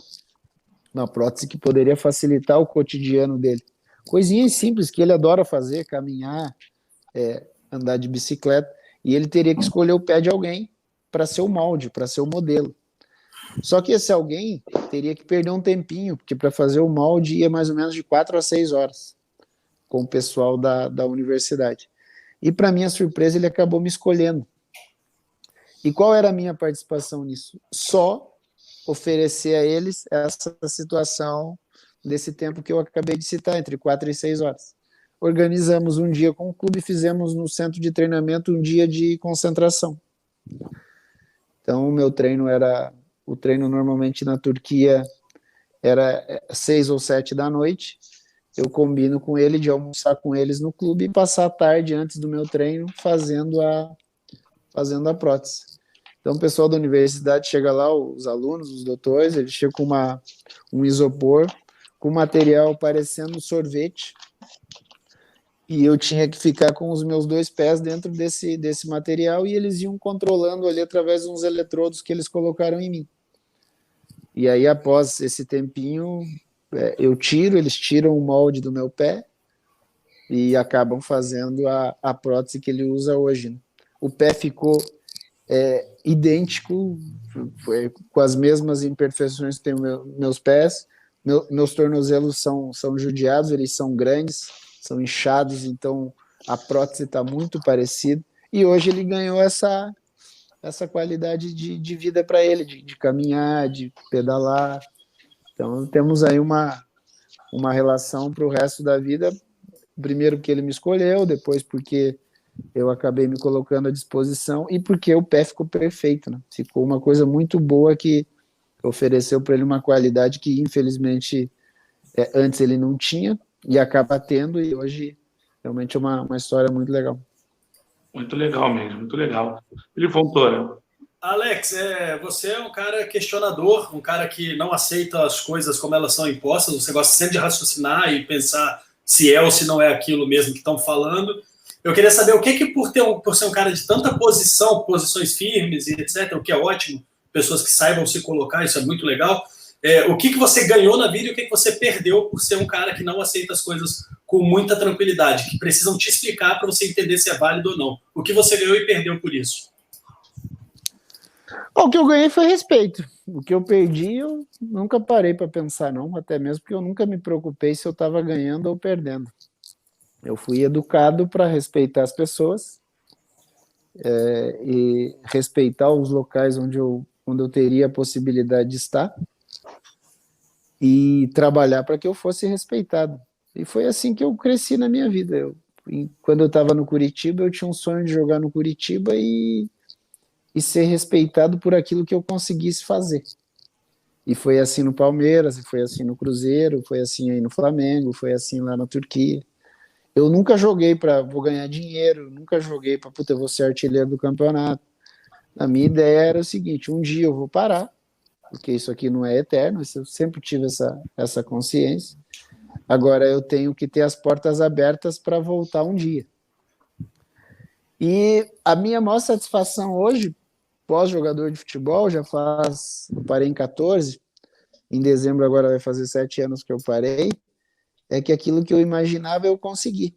Uma prótese que poderia facilitar o cotidiano dele. Coisinhas simples que ele adora fazer, caminhar, andar de bicicleta, e ele teria que escolher o pé de alguém para ser o molde, para ser o modelo. Só que esse alguém teria que perder um tempinho, porque para fazer o molde ia mais ou menos de 4 a 6 horas com o pessoal da universidade. E para minha surpresa ele acabou me escolhendo. E qual era a minha participação nisso? Só oferecer a eles essa situação desse tempo que eu acabei de citar, entre 4 e 6 horas. Organizamos um dia com o clube, fizemos no centro de treinamento um dia de concentração. Então, o meu treino normalmente na Turquia, era 6 ou 7 da noite, eu combino com ele de almoçar com eles no clube e passar a tarde antes do meu treino fazendo a prótese. Então, o pessoal da universidade chega lá, os alunos, os doutores, eles chegam com um isopor, com material parecendo sorvete, e eu tinha que ficar com os meus 2 pés dentro desse material, e eles iam controlando ali através de uns eletrodos que eles colocaram em mim. E aí, após esse tempinho, eles tiram o molde do meu pé e acabam fazendo a prótese que ele usa hoje, né? O pé ficou idêntico, com as mesmas imperfeições que tem meus pés. Meus tornozelos são judiados, eles são grandes, são inchados, então a prótese está muito parecida. E hoje ele ganhou essa qualidade de vida para ele, de caminhar, de pedalar. Então temos aí uma relação para o resto da vida. Primeiro porque ele me escolheu, depois porque eu acabei me colocando à disposição e porque o pé ficou perfeito, né? Ficou uma coisa muito boa que ofereceu para ele uma qualidade que, infelizmente, antes ele não tinha e acaba tendo, e hoje realmente é uma história muito legal. Muito legal mesmo, muito legal. Felipe Fontoura. Alex, você é um cara questionador, um cara que não aceita as coisas como elas são impostas, você gosta sempre de raciocinar e pensar se é ou se não é aquilo mesmo que estão falando. Eu queria saber o que por ser um cara de tanta posições firmes e etc., o que é ótimo, pessoas que saibam se colocar, isso é muito legal. O que você ganhou na vida e o que você perdeu por ser um cara que não aceita as coisas com muita tranquilidade, que precisam te explicar para você entender se é válido ou não. O que você ganhou e perdeu por isso? O que eu ganhei foi respeito. O que eu perdi, eu nunca parei para pensar, não, até mesmo porque eu nunca me preocupei se eu estava ganhando ou perdendo. Eu fui educado para respeitar as pessoas e respeitar os locais onde eu teria a possibilidade de estar e trabalhar para que eu fosse respeitado. E foi assim que eu cresci na minha vida. Quando eu estava no Curitiba, eu tinha um sonho de jogar no Curitiba e ser respeitado por aquilo que eu conseguisse fazer. E foi assim no Palmeiras, e foi assim no Cruzeiro, foi assim aí no Flamengo, foi assim lá na Turquia. Eu nunca joguei para vou ganhar dinheiro, nunca joguei para eu vou ser artilheiro do campeonato. A minha ideia era o seguinte: um dia eu vou parar, porque isso aqui não é eterno, eu sempre tive essa consciência. Agora eu tenho que ter as portas abertas para voltar um dia. E a minha maior satisfação hoje, pós-jogador de futebol, eu parei em 14, em dezembro agora vai fazer 7 anos que eu parei, é que aquilo que eu imaginava eu consegui.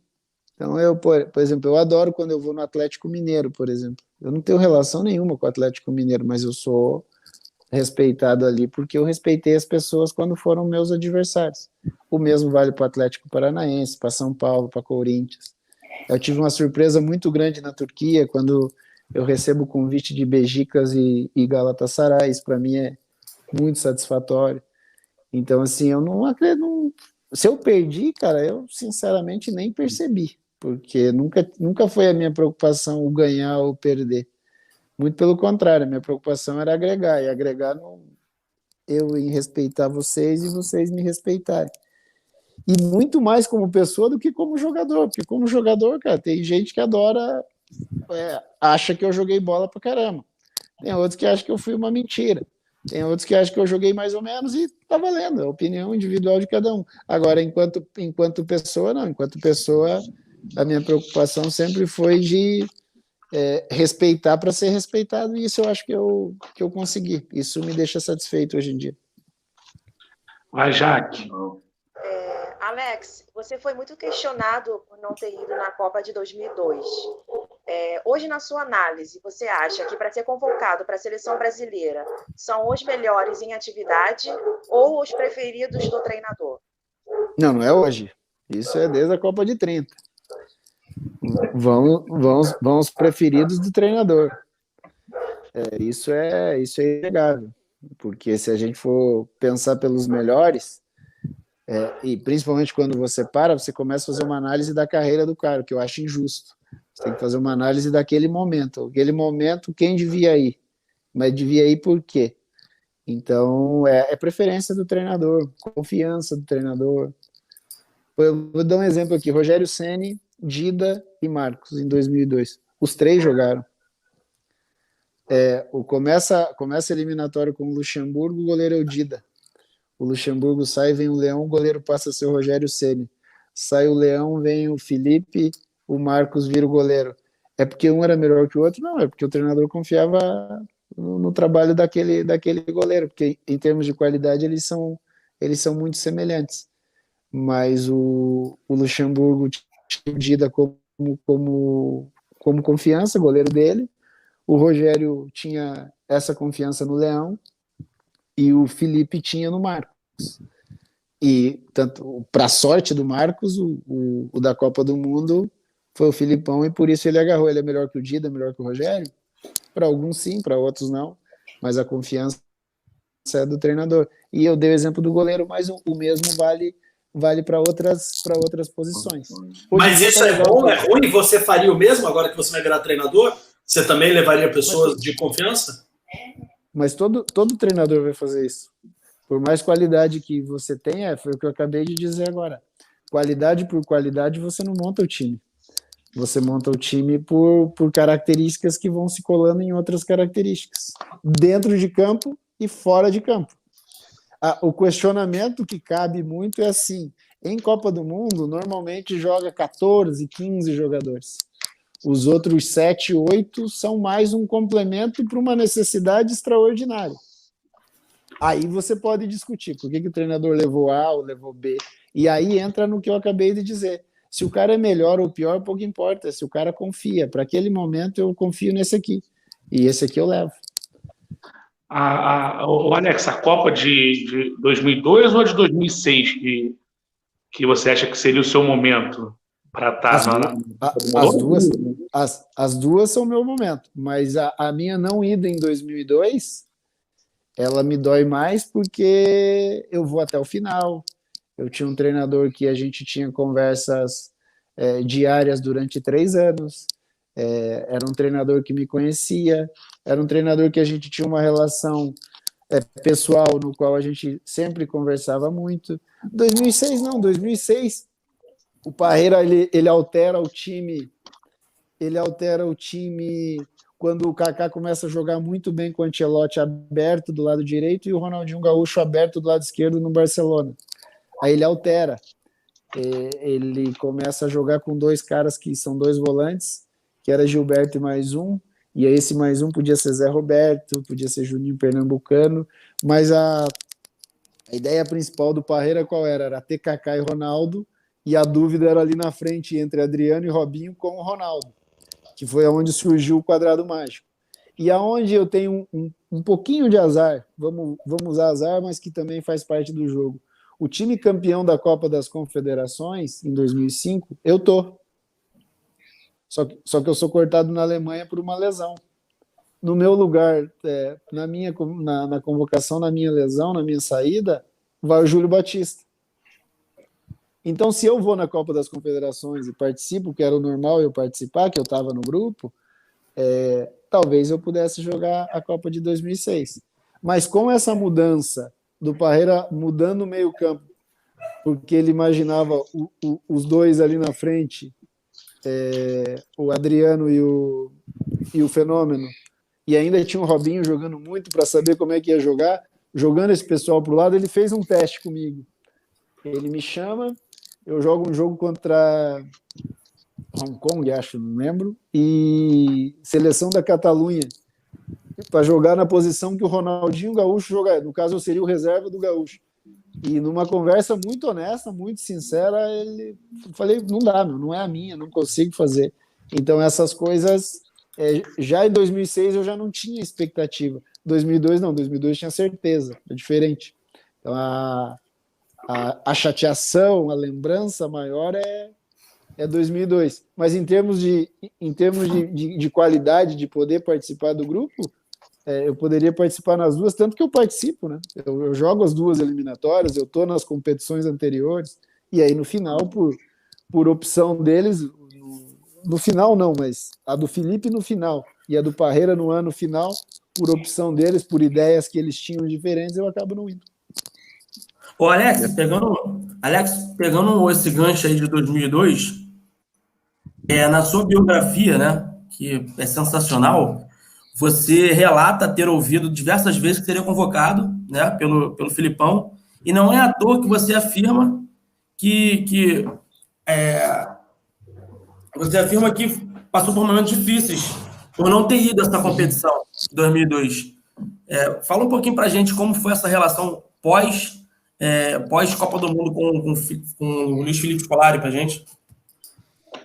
Então, por exemplo, eu adoro quando eu vou no Atlético Mineiro, por exemplo. Eu não tenho relação nenhuma com o Atlético Mineiro, mas eu sou respeitado ali porque eu respeitei as pessoas quando foram meus adversários. O mesmo vale para o Atlético Paranaense, para São Paulo, para Corinthians. Eu tive uma surpresa muito grande na Turquia quando eu recebo o convite de Beşiktaş e Galatasaray. Isso para mim é muito satisfatório. Então, assim, eu não acredito. Se eu perdi, cara, eu sinceramente nem percebi, porque nunca foi a minha preocupação o ganhar ou perder. Muito pelo contrário, a minha preocupação era agregar, e agregar eu em respeitar vocês e vocês me respeitarem. E muito mais como pessoa do que como jogador, porque como jogador, cara, tem gente que adora, acha que eu joguei bola pra caramba. Tem outros que acham que eu fui uma mentira. Tem outros que acham que eu joguei mais ou menos e tá valendo, é a opinião individual de cada um. Agora, enquanto pessoa, não. Enquanto pessoa, a minha preocupação sempre foi de respeitar para ser respeitado, e isso eu acho que eu consegui. Isso me deixa satisfeito hoje em dia. Vai, Jaque. Alex, você foi muito questionado por não ter ido na Copa de 2002. Hoje, na sua análise, você acha que para ser convocado para a seleção brasileira são os melhores em atividade ou os preferidos do treinador? Não é hoje. Isso é desde a Copa de 30. Vão os preferidos do treinador. Isso é inegável. Porque se a gente for pensar pelos melhores, e principalmente quando você você começa a fazer uma análise da carreira do cara, que eu acho injusto. Você tem que fazer uma análise daquele momento. Aquele momento, quem devia ir? Mas devia ir por quê? Então, é preferência do treinador, confiança do treinador. Eu vou dar um exemplo aqui: Rogério Ceni, Dida e Marcos, em 2002. Os três jogaram. Começa a eliminatória com o Luxemburgo, o goleiro é o Dida. O Luxemburgo sai, vem o Leão, o goleiro passa a ser o Rogério Ceni. Sai o Leão, vem o Felipe, o Marcos vira o goleiro. É porque um era melhor que o outro? Não, é porque o treinador confiava no trabalho daquele goleiro, porque em termos de qualidade eles são muito semelhantes. Mas o Luxemburgo tinha o Dida como confiança, goleiro dele. O Rogério tinha essa confiança no Leão e o Felipe tinha no Marcos. E, tanto para a sorte do Marcos, o da Copa do Mundo foi o Filipão, e por isso ele agarrou. Ele é melhor que o Dida, melhor que o Rogério? Para alguns sim, para outros não, mas a confiança é do treinador. E eu dei o exemplo do goleiro, mas o mesmo vale para outras posições. Mas isso é bom, é ruim? Você faria o mesmo agora que você vai virar treinador? Você também levaria pessoas de confiança? Mas todo treinador vai fazer isso. Por mais qualidade que você tenha, foi o que eu acabei de dizer agora. Qualidade por qualidade, você não monta o time. Você monta o time por características que vão se colando em outras características, dentro de campo e fora de campo. O questionamento que cabe muito é assim: em Copa do Mundo, normalmente joga 14, 15 jogadores. Os outros 7, 8 são mais um complemento para uma necessidade extraordinária. Aí você pode discutir por que o treinador levou A ou levou B. E aí entra no que eu acabei de dizer. Se o cara é melhor ou pior, pouco importa. Se o cara confia. Para aquele momento, eu confio nesse aqui. E esse aqui eu levo. O Alex, a Copa de 2002 ou a de 2006 que você acha que seria o seu momento para estar as duas são o meu momento, mas a minha não ida em 2002, ela me dói mais porque eu vou até o final. Eu tinha um treinador que a gente tinha conversas diárias durante 3 anos. Era um treinador que me conhecia, era um treinador que a gente tinha uma relação pessoal no qual a gente sempre conversava muito. 2006 não, 2006 o Parreira ele altera o time quando o Kaká começa a jogar muito bem com o Ancelotti aberto do lado direito e o Ronaldinho Gaúcho aberto do lado esquerdo no Barcelona. Aí ele altera, ele começa a jogar com 2 caras que são 2 volantes, que era Gilberto e mais um, e aí esse mais um podia ser Zé Roberto, podia ser Juninho Pernambucano, mas a ideia principal do Parreira qual era? Era ter Kaká e Ronaldo, e a dúvida era ali na frente entre Adriano e Robinho com o Ronaldo, que foi aonde surgiu o quadrado mágico. E aonde eu tenho um pouquinho de azar, vamos usar azar, mas que também faz parte do jogo. O time campeão da Copa das Confederações, em 2005, eu tô. Só que eu sou cortado na Alemanha por uma lesão. No meu lugar, na convocação, na minha lesão, na minha saída, vai o Júlio Batista. Então, se eu vou na Copa das Confederações e participo, que era o normal eu participar, que eu estava no grupo, talvez eu pudesse jogar a Copa de 2006. Mas com essa mudança do Parreira mudando o meio campo, porque ele imaginava os 2 ali na frente, o Adriano e o Fenômeno, e ainda tinha o Robinho jogando muito para saber como é que ia jogar, jogando esse pessoal para o lado, ele fez um teste comigo. Ele me chama, eu jogo um jogo contra Hong Kong, acho, não lembro, e seleção da Catalunha, para jogar na posição que o Ronaldinho Gaúcho joga. No caso, eu seria o reserva do Gaúcho. E numa conversa muito honesta, muito sincera, eu falei, não dá, não é a minha, não consigo fazer. Então, essas coisas, já em 2006 eu já não tinha expectativa. 2002 não, 2002 tinha certeza, é diferente. Então, a chateação, a lembrança maior é 2002. Mas em termos de qualidade, de poder participar do grupo, eu poderia participar nas duas, tanto que eu participo, né? Eu jogo as 2 eliminatórias, eu estou nas competições anteriores, e aí no final, por opção deles, no final não, mas a do Felipe no final, e a do Parreira no ano final, por opção deles, por ideias que eles tinham diferentes, eu acabo não indo. Ô, Alex, pegando esse gancho aí de 2002, na sua biografia, né, que é sensacional, você relata ter ouvido diversas vezes que seria convocado, né, pelo Filipão, e não é à toa que você afirma que passou por momentos difíceis por não ter ido a essa competição de 2002. Fala um pouquinho pra gente como foi essa relação pós-Copa do Mundo com o Luiz Felipe Scolari pra gente.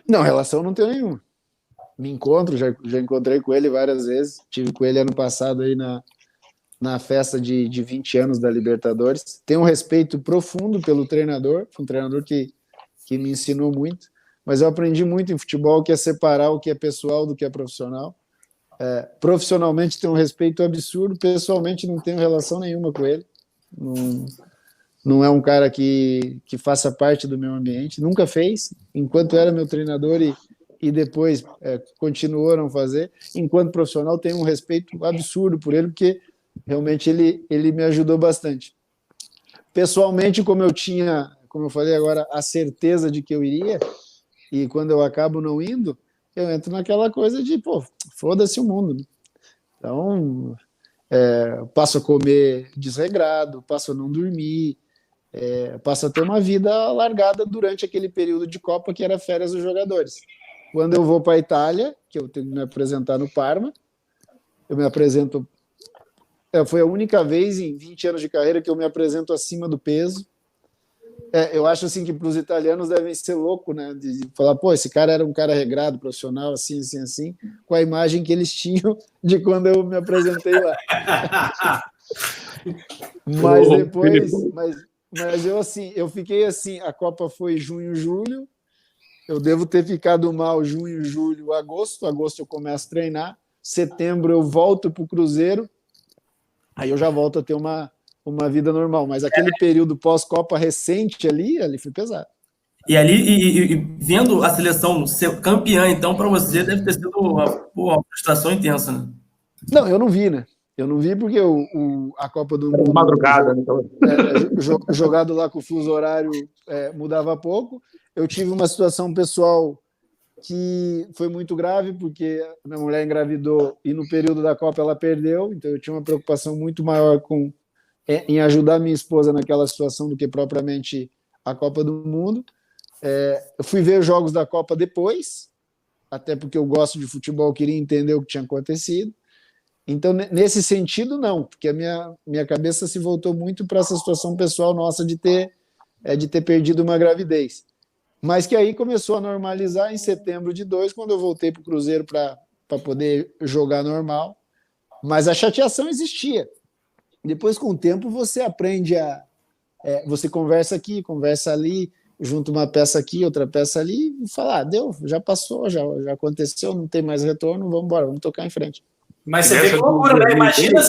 Não, relação não tenho nenhuma. Me encontro, já encontrei com ele várias vezes. Tive com ele ano passado aí na festa de 20 anos da Libertadores. Tenho um respeito profundo pelo treinador, foi um treinador que me ensinou muito, mas eu aprendi muito em futebol que é separar o que é pessoal do que é profissional. Profissionalmente tenho um respeito absurdo, pessoalmente não tenho relação nenhuma com ele. Não é um cara que faça parte do meu ambiente, nunca fez, enquanto era meu treinador e depois continuou a não fazer. Enquanto profissional, tenho um respeito absurdo por ele, porque realmente ele me ajudou bastante. Pessoalmente, como eu falei agora, a certeza de que eu iria, e quando eu acabo não indo, eu entro naquela coisa de, foda-se o mundo, né? Então, passo a comer desregrado, passo a não dormir, passo a ter uma vida largada durante aquele período de Copa que era férias dos jogadores. Quando eu vou para a Itália, que eu tenho que me apresentar no Parma, eu me apresento... foi a única vez em 20 anos de carreira que eu me apresento acima do peso. Eu acho assim que para os italianos devem ser louco, né? De falar, esse cara era um cara regrado, profissional, assim, assim, assim, com a imagem que eles tinham de quando eu me apresentei lá. Mas depois, mas eu fiquei assim, a Copa foi junho, julho, eu devo ter ficado mal junho, julho, agosto eu começo a treinar, setembro eu volto para o Cruzeiro, aí eu já volto a ter uma vida normal, mas aquele período pós-Copa recente ali foi pesado. E ali, vendo a seleção ser campeã, então, para você deve ter sido uma frustração intensa, né? Não, eu não vi, né? Eu não vi porque a Copa do Mundo... Madrugada, então. Jogado lá com o fuso horário mudava pouco. Eu tive uma situação pessoal que foi muito grave, porque minha mulher engravidou e no período da Copa ela perdeu, então eu tinha uma preocupação muito maior em ajudar minha esposa naquela situação do que propriamente a Copa do Mundo. Eu fui ver os jogos da Copa depois, até porque eu gosto de futebol, queria entender o que tinha acontecido. Então, nesse sentido, não, porque a minha cabeça se voltou muito para essa situação pessoal nossa de ter perdido uma gravidez. Mas que aí começou a normalizar em setembro de 2002, quando eu voltei para o Cruzeiro para poder jogar normal. Mas a chateação existia. Depois, com o tempo, você aprende você conversa aqui, conversa ali, junta uma peça aqui, outra peça ali, e fala, deu, já passou, já aconteceu, não tem mais retorno, vamos embora, vamos tocar em frente. Mas você vê que loucura, né? Imagina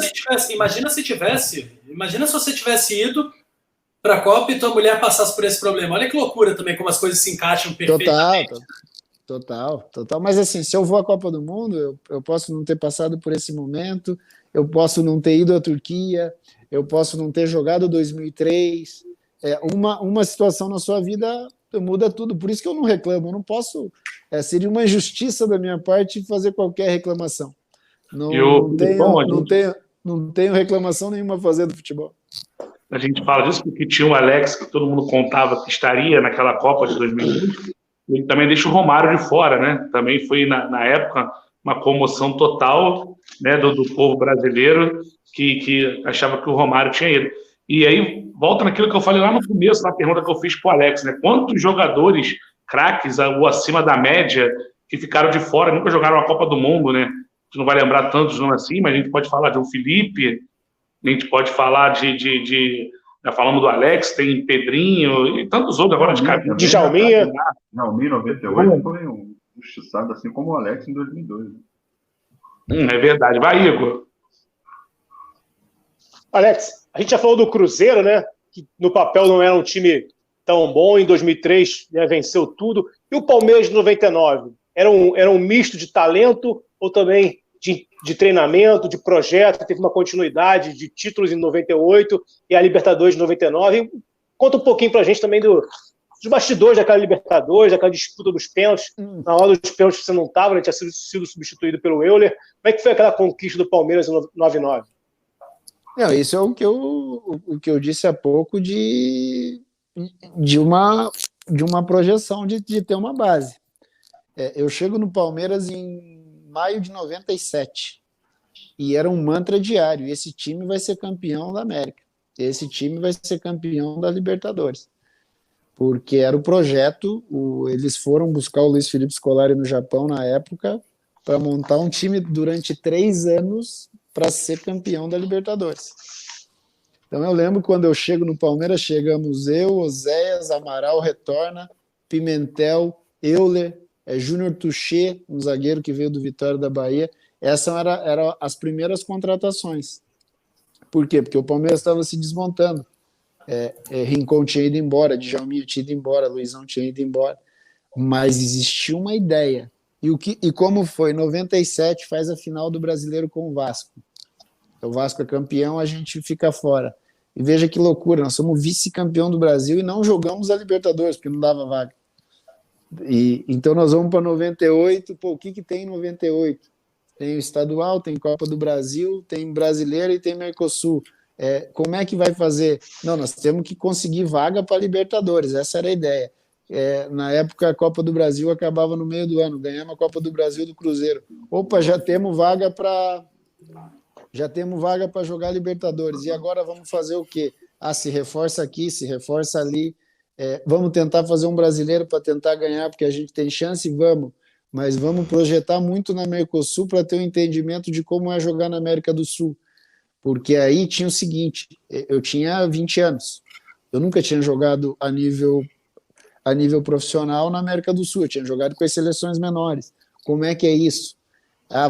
se você tivesse ido para a Copa e tua mulher passasse por esse problema. Olha que loucura também, como as coisas se encaixam perfeitamente. Total. Mas assim, se eu vou à Copa do Mundo, eu posso não ter passado por esse momento, eu posso não ter ido à Turquia, eu posso não ter jogado 2003. Uma situação na sua vida muda tudo. Por isso que eu não reclamo, eu não posso... seria uma injustiça da minha parte fazer qualquer reclamação. Não tenho reclamação nenhuma a fazer do futebol. A gente fala disso porque tinha o Alex, que todo mundo contava que estaria naquela Copa de 2020, ele também deixa o Romário de fora, né? Também foi, na época, uma comoção total, né, do povo brasileiro que achava que o Romário tinha ido. E aí, volta naquilo que eu falei lá no começo, na pergunta que eu fiz para o Alex, né? Quantos jogadores craques ou acima da média que ficaram de fora, nunca jogaram a Copa do Mundo, né? A gente não vai lembrar tantos nomes assim, mas a gente pode falar de um Felipe, a gente pode falar já falamos do Alex, tem Pedrinho e tantos outros agora de cabeça. Djalminha. Djalminha, 98, foi um justiçado, assim como o Alex em 2002. É verdade. Vai, Igor. Alex, a gente já falou do Cruzeiro, né? Que no papel não era um time tão bom. Em 2003, venceu tudo. E o Palmeiras de 99? Era um misto de talento ou também de treinamento, de projeto, teve uma continuidade de títulos em 98 e a Libertadores de 99. Conta um pouquinho pra gente também dos bastidores daquela Libertadores, daquela disputa dos pênaltis. Na hora dos pênaltis você não estava, né? Tinha sido substituído pelo Euler. Como é que foi aquela conquista do Palmeiras em 99? Não, isso é o que eu disse há pouco de uma projeção de ter uma base. Eu chego no Palmeiras em maio de 97 e era um mantra diário: esse time vai ser campeão da América, esse time vai ser campeão da Libertadores, porque era o projeto. Eles foram buscar o Luiz Felipe Scolari no Japão na época para montar um time durante 3 anos para ser campeão da Libertadores. Então eu lembro quando eu chego no Palmeiras, chegamos eu, Oséias, Amaral, Retorna, Pimentel, Euler, Júnior Tuchê, um zagueiro que veio do Vitória da Bahia. Essas eram as primeiras contratações. Por quê? Porque o Palmeiras estava se desmontando. Rincon tinha ido embora, Djalminha tinha ido embora, Luizão tinha ido embora. Mas existia uma ideia. E como foi? 97 faz a final do Brasileiro com o Vasco. O Vasco é campeão, a gente fica fora. E veja que loucura, nós somos vice-campeão do Brasil e não jogamos a Libertadores, porque não dava vaga. Então nós vamos para 98, o que tem em 98? Tem o estadual, tem Copa do Brasil, tem Brasileiro e tem Mercosul. Como é que vai fazer? Não, nós temos que conseguir vaga para Libertadores, essa era a ideia. Na época a Copa do Brasil acabava no meio do ano, ganhamos a Copa do Brasil do Cruzeiro. Opa, já temos vaga para jogar Libertadores, e agora vamos fazer o quê? Se reforça aqui, se reforça ali, vamos tentar fazer um brasileiro para tentar ganhar, porque a gente tem chance, mas vamos projetar muito na Mercosul para ter um entendimento de como é jogar na América do Sul, porque aí tinha o seguinte: eu tinha 20 anos, eu nunca tinha jogado a nível profissional na América do Sul, eu tinha jogado com as seleções menores. Como é que é isso?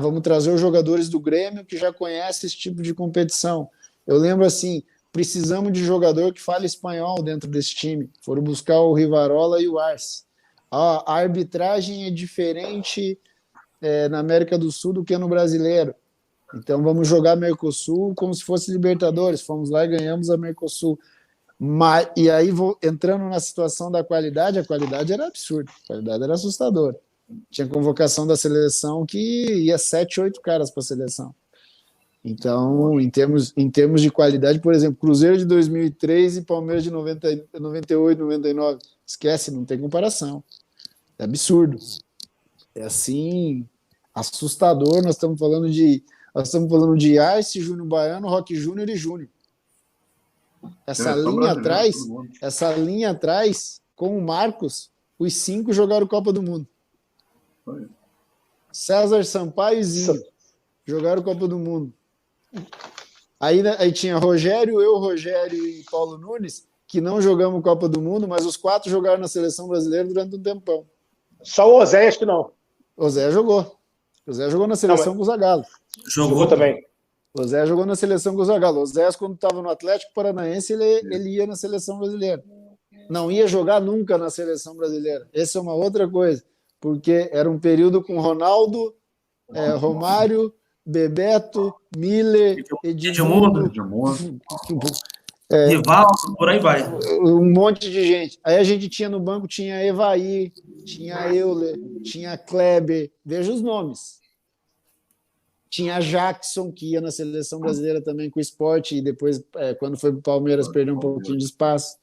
Vamos trazer os jogadores do Grêmio que já conhecem esse tipo de competição. Eu lembro assim, precisamos de jogador que fale espanhol dentro desse time. Foram buscar o Rivarola e o Arce. A arbitragem é diferente na América do Sul do que no Brasileiro. Então vamos jogar Mercosul como se fosse Libertadores. Fomos lá e ganhamos a Mercosul. E aí, entrando na situação da qualidade, a qualidade era absurda, a qualidade era assustadora. Tinha convocação da seleção que ia 7, 8 caras para a seleção. Então, em termos de qualidade, por exemplo, Cruzeiro de 2003 e Palmeiras de 98, 99, esquece, não tem comparação. É absurdo. É assim, assustador. Nós estamos falando de Arce, Júnior Baiano, Roque Júnior e Júnior. Essa linha atrás, com o Marcos, os 5 jogaram Copa do Mundo. César Sampaio e Zinho jogaram Copa do Mundo. Aí tinha Rogério e Paulo Nunes, que não jogamos Copa do Mundo, mas os 4 jogaram na seleção brasileira durante um tempão. Só o Oséias que não. O Zé jogou. O Zé jogou na seleção com o Zagallo. Jogou também. O Zé jogou na seleção com o Zagallo. O Zé, quando estava no Atlético Paranaense, ele ia na seleção brasileira. Não ia jogar nunca na seleção brasileira. Essa é uma outra coisa, porque era um período com Ronaldo, Romário, Bebeto, Miller, Edmundo. Rivaldo, por aí vai. Um monte de gente. Aí a gente tinha no banco, tinha Evair, tinha Euler, tinha Kleber, veja os nomes. Tinha Jackson, que ia na seleção brasileira também com o Sport, e depois, quando foi para o Palmeiras, perdeu um pouquinho de espaço.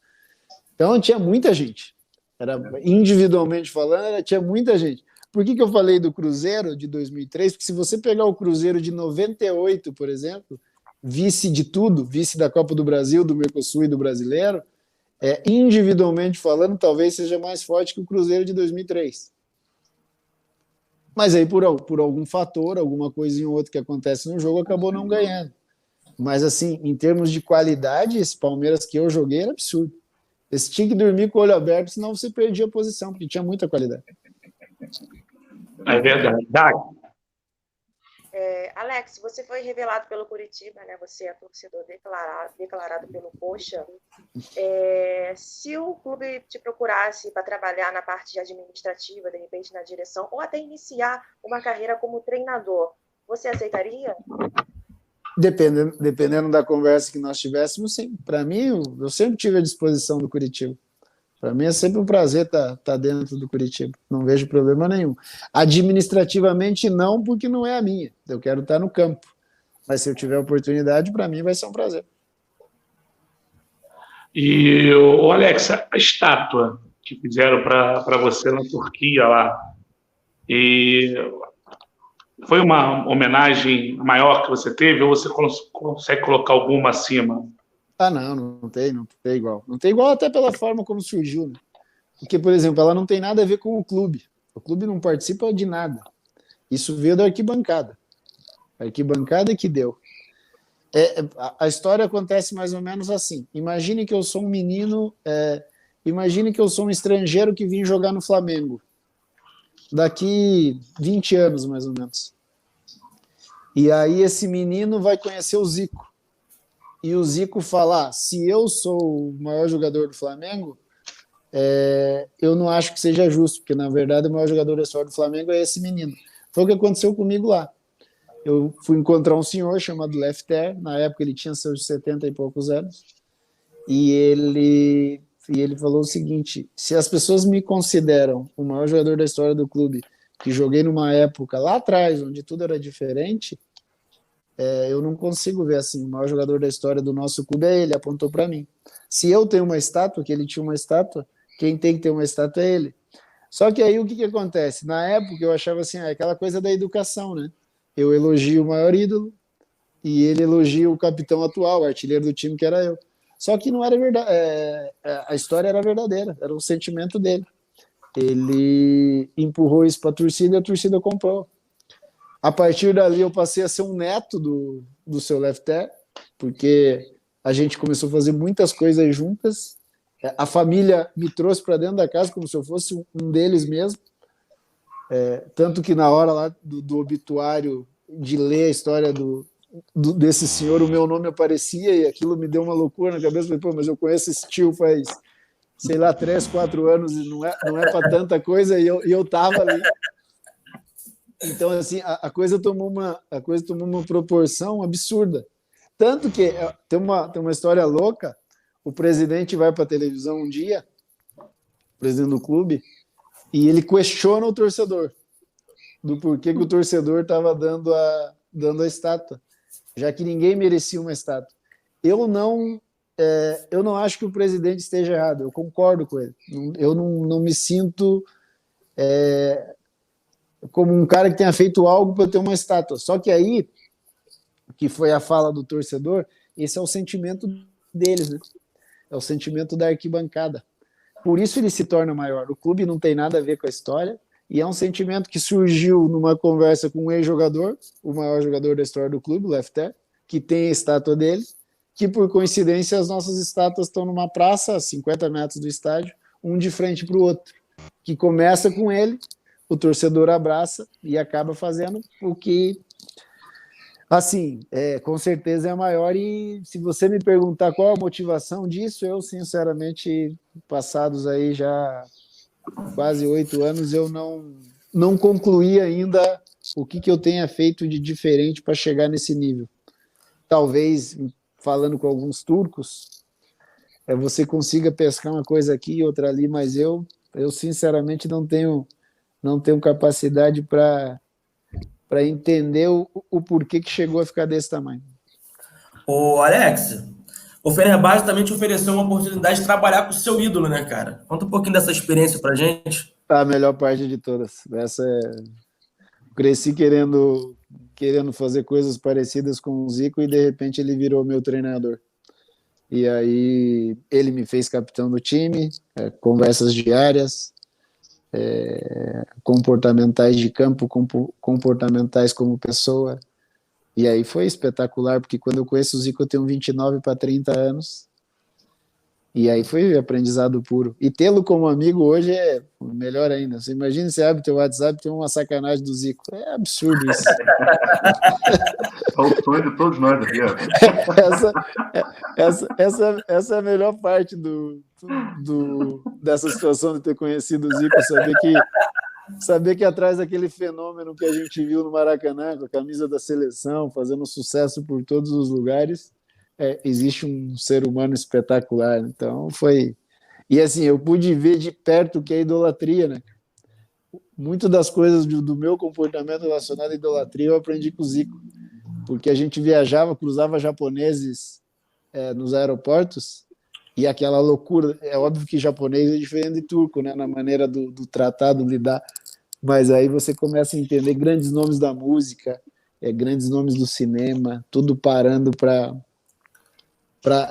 Então, tinha muita gente. Individualmente falando, tinha muita gente. Por que eu falei do Cruzeiro de 2003? Porque se você pegar o Cruzeiro de 98, por exemplo, vice de tudo, vice da Copa do Brasil, do Mercosul e do Brasileiro, individualmente falando, talvez seja mais forte que o Cruzeiro de 2003. Mas aí, por algum fator, alguma coisinha ou outra que acontece no jogo, acabou não ganhando. Mas, assim, em termos de qualidade, esse Palmeiras que eu joguei era absurdo. Você tinha que dormir com o olho aberto, senão você perdia a posição, porque tinha muita qualidade. É verdade. Alex, você foi revelado pelo Curitiba, né? Você é torcedor declarado pelo Coxa. Se o clube te procurasse para trabalhar na parte administrativa, de repente na direção, ou até iniciar uma carreira como treinador, você aceitaria? Dependendo da conversa que nós tivéssemos, sim. Para mim, eu sempre tive à disposição do Curitiba. Para mim é sempre um prazer estar dentro do Curitiba. Não vejo problema nenhum. Administrativamente, não, porque não é a minha. Eu quero estar no campo. Mas se eu tiver oportunidade, para mim vai ser um prazer. E, o Alex, a estátua que fizeram para você na Turquia lá, e foi uma homenagem maior que você teve, ou você consegue colocar alguma acima? Ah, não tem igual. Não tem igual até pela forma como surgiu, né? Porque, por exemplo, ela não tem nada a ver com o clube. O clube não participa de nada. Isso veio da arquibancada. A arquibancada que deu. A história acontece mais ou menos assim. Imagine que eu sou um menino, imagine que eu sou um estrangeiro que vim jogar no Flamengo. Daqui 20 anos, mais ou menos. E aí esse menino vai conhecer o Zico. E o Zico falar, se eu sou o maior jogador do Flamengo, eu não acho que seja justo, porque na verdade o maior jogador da história do Flamengo é esse menino. Foi o que aconteceu comigo lá. Eu fui encontrar um senhor chamado Lefter, na época ele tinha seus 70 e poucos anos, e ele falou o seguinte, se as pessoas me consideram o maior jogador da história do clube, que joguei numa época lá atrás, onde tudo era diferente, eu não consigo ver assim, o maior jogador da história do nosso clube é ele, apontou para mim. Se eu tenho uma estátua, que ele tinha uma estátua, quem tem que ter uma estátua é ele. Só que aí o que acontece? Na época eu achava assim, aquela coisa da educação, né? Eu elogio o maior ídolo e ele elogia o capitão atual, o artilheiro do time, que era eu. Só que não era verdade, a história era verdadeira, era o sentimento dele. Ele empurrou isso para a torcida e a torcida comprou. A partir dali eu passei a ser um neto do seu Lefter, porque a gente começou a fazer muitas coisas juntas. A família me trouxe para dentro da casa como se eu fosse um deles mesmo. Tanto que na hora lá do obituário, de ler a história desse senhor, o meu nome aparecia e aquilo me deu uma loucura na cabeça. Falei, pô, mas eu conheço esse tio faz, sei lá, 3, 4 anos e não é para tanta coisa e eu tava ali. Então, assim, a coisa tomou uma proporção absurda. Tanto que tem uma história louca, o presidente vai para a televisão um dia, o presidente do clube, e ele questiona o torcedor, do porquê que o torcedor estava dando a estátua, já que ninguém merecia uma estátua. Eu não acho que o presidente esteja errado, eu concordo com ele. Eu não me sinto como um cara que tenha feito algo para ter uma estátua. Só que aí, que foi a fala do torcedor, esse é o sentimento deles, né? É o sentimento da arquibancada. Por isso ele se torna maior. O clube não tem nada a ver com a história, e é um sentimento que surgiu numa conversa com um ex-jogador, o maior jogador da história do clube, o Lefter, que tem a estátua dele, que por coincidência as nossas estátuas estão numa praça, a 50 metros do estádio, um de frente para o outro, que começa com ele, o torcedor abraça e acaba fazendo o que, assim, com certeza é a maior. E se você me perguntar qual a motivação disso, eu, sinceramente, passados aí já quase 8 anos, eu não concluí ainda o que eu tenha feito de diferente para chegar nesse nível. Talvez, falando com alguns turcos, você consiga pescar uma coisa aqui e outra ali, mas eu sinceramente não tenho capacidade para entender o porquê que chegou a ficar desse tamanho. Ô, Alex, o Fenerbahçe também te ofereceu uma oportunidade de trabalhar com o seu ídolo, né, cara? Conta um pouquinho dessa experiência pra gente. A melhor parte de todas. Cresci querendo fazer coisas parecidas com o Zico e de repente ele virou meu treinador. E aí ele me fez capitão do time, conversas diárias, comportamentais de campo, comportamentais como pessoa. E aí foi espetacular, porque quando eu conheço o Zico eu tenho 29 para 30 anos. E aí foi aprendizado puro. E tê-lo como amigo hoje é melhor ainda. Você imagina, você abre teu WhatsApp e tem uma sacanagem do Zico. É absurdo isso. É o sonho de todos nós aqui. Essa é a melhor parte dessa situação de ter conhecido o Zico, saber Saber que atrás daquele fenômeno que a gente viu no Maracanã, com a camisa da seleção, fazendo sucesso por todos os lugares, existe um ser humano espetacular. Então foi. E assim, eu pude ver de perto o que é idolatria, né? Muito das coisas do meu comportamento relacionado à idolatria eu aprendi com o Zico, porque a gente viajava, cruzava japoneses nos aeroportos, e aquela loucura, é óbvio que japonês é diferente de turco, né, na maneira do tratado, lidar, mas aí você começa a entender grandes nomes da música, grandes nomes do cinema, tudo parando para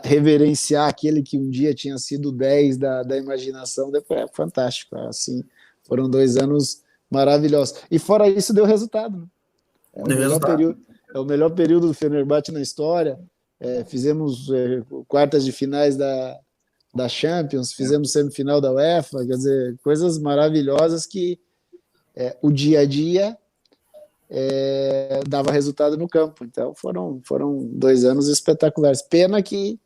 reverenciar aquele que um dia tinha sido 10 da imaginação. Depois é fantástico, assim, foram 2 anos maravilhosos. E fora isso, deu resultado, né? É o melhor período do Fenerbahçe na história. Fizemos quartas de finais da Champions, fizemos semifinal da UEFA, quer dizer, coisas maravilhosas que o dia a dia dava resultado no campo. Então foram 2 anos espetaculares. Pena que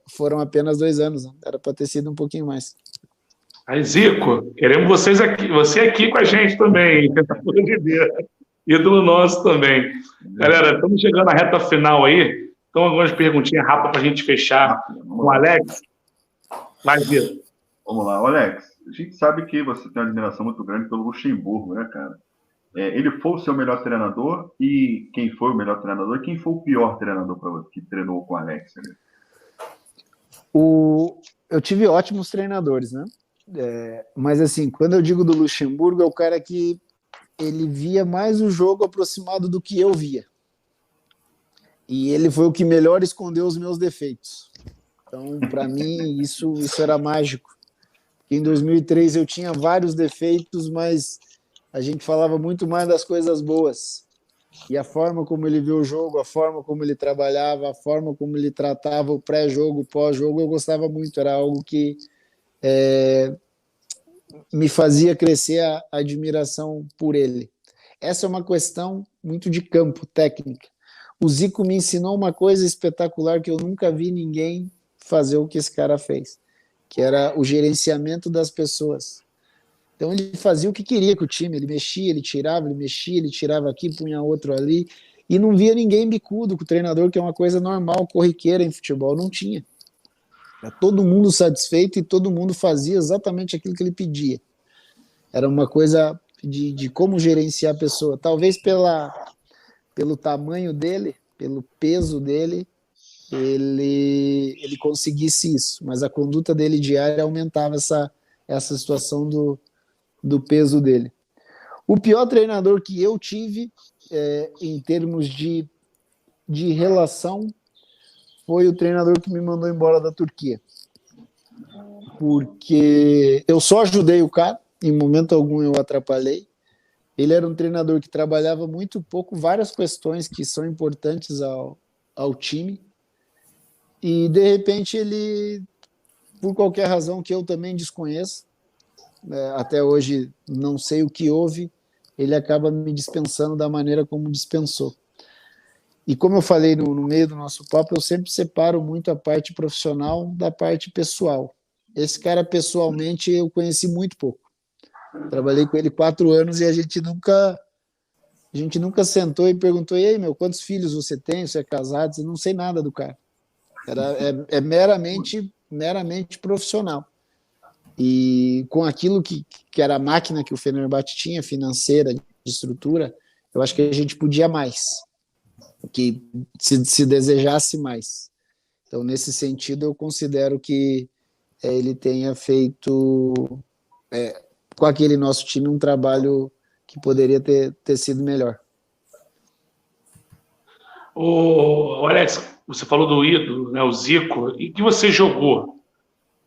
foram apenas 2 anos, né? Era para ter sido um pouquinho mais. Aí, Zico, queremos você aqui com a gente também, pelo amor de Deus. Ídolo nosso também. Galera, estamos chegando à reta final aí. Então, algumas perguntinhas rápidas para a gente fechar com o Alex. Vai, Zico. Vamos lá, Alex. A gente sabe que você tem uma admiração muito grande pelo Luxemburgo, né, cara? Ele foi o seu melhor treinador, e quem foi o melhor treinador e quem foi o pior treinador que treinou com o Alex? Né? Eu tive ótimos treinadores, né? Mas assim, quando eu digo do Luxemburgo, é o cara que ele via mais o jogo aproximado do que eu via. E ele foi o que melhor escondeu os meus defeitos. Então, para mim, isso era mágico. Em 2003 eu tinha vários defeitos, mas a gente falava muito mais das coisas boas. E a forma como ele viu o jogo, a forma como ele trabalhava, a forma como ele tratava o pré-jogo, o pós-jogo, eu gostava muito. Era algo que me fazia crescer a admiração por ele. Essa é uma questão muito de campo, técnica. O Zico me ensinou uma coisa espetacular que eu nunca vi ninguém fazer o que esse cara fez, que era o gerenciamento das pessoas. Então ele fazia o que queria com o time, ele mexia, ele tirava, ele mexia, ele tirava aqui, punha outro ali, e não via ninguém bicudo com o treinador, que é uma coisa normal, corriqueira em futebol, não tinha. Era todo mundo satisfeito e todo mundo fazia exatamente aquilo que ele pedia. Era uma coisa de como gerenciar a pessoa, talvez pelo tamanho dele, pelo peso dele, ele conseguisse isso, mas a conduta dele diária aumentava essa situação do peso dele. O pior treinador que eu tive, em termos de relação, foi o treinador que me mandou embora da Turquia. Porque eu só ajudei o cara, em momento algum eu atrapalhei. Ele era um treinador que trabalhava muito pouco várias questões que são importantes ao time, e de repente ele, por qualquer razão que eu também desconheço, até hoje não sei o que houve, ele acaba me dispensando da maneira como dispensou. E como eu falei no meio do nosso papo, eu sempre separo muito a parte profissional da parte pessoal. Esse cara, pessoalmente, eu conheci muito pouco. Trabalhei com ele 4 anos e a gente nunca sentou e perguntou: e aí, meu, quantos filhos você tem? Você é casado? Eu não sei nada do cara. É meramente profissional. E com aquilo que era a máquina que o Fenerbahçe tinha, financeira, de estrutura, eu acho que a gente podia mais, que se desejasse mais. Então, nesse sentido, eu considero que ele tenha feito, com aquele nosso time, um trabalho que poderia ter sido melhor. O Alex, você falou do ídolo, né, o Zico, e que você jogou?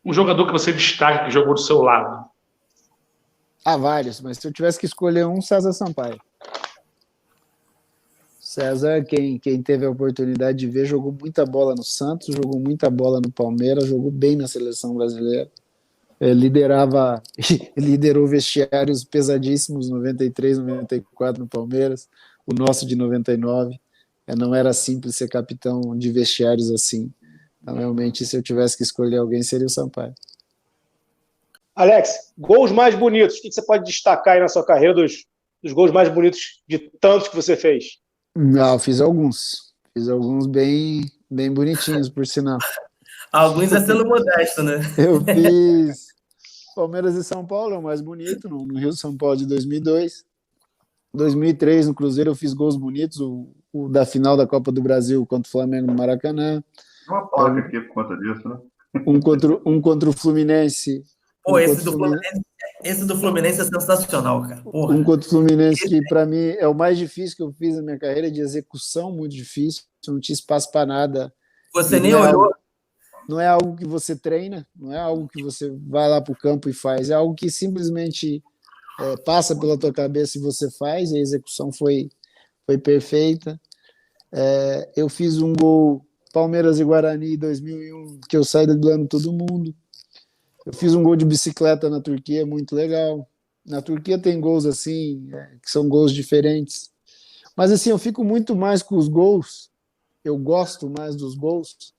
Um jogador que você destaca que jogou do seu lado? Há vários, mas se eu tivesse que escolher um, César Sampaio. César, quem teve a oportunidade de ver, jogou muita bola no Santos, jogou muita bola no Palmeiras, jogou bem na seleção brasileira. Liderou vestiários pesadíssimos, 93, 94 no Palmeiras, o nosso de 99. Não era simples ser capitão de vestiários assim. Então, realmente, se eu tivesse que escolher alguém, seria o Sampaio. Alex, gols mais bonitos. O que você pode destacar aí na sua carreira dos gols mais bonitos de tantos que você fez? Não, fiz alguns. Fiz alguns bem bonitinhos, por sinal. Alguns é sendo modesto, né? Eu fiz Palmeiras e São Paulo, é o mais bonito, no Rio São Paulo de 2002. 2003, no Cruzeiro, eu fiz gols bonitos, o da final da Copa do Brasil contra o Flamengo no Maracanã. Tem uma placa aqui por conta disso, né? Um contra o Fluminense. Pô, esse do Fluminense é sensacional, cara. Porra. Um contra o Fluminense que, para mim, é o mais difícil que eu fiz na minha carreira, de execução, muito difícil. Não tinha espaço para nada. Você nem olhou. Não é algo que você treina, não é algo que você vai lá para o campo e faz. É algo que simplesmente passa pela tua cabeça e você faz. E a execução foi perfeita. Eu fiz um gol Palmeiras e Guarani em 2001, que eu saí driblando todo mundo. Eu fiz um gol de bicicleta na Turquia, muito legal. Na Turquia tem gols assim, que são gols diferentes. Mas assim, eu fico muito mais com os gols, eu gosto mais dos gols,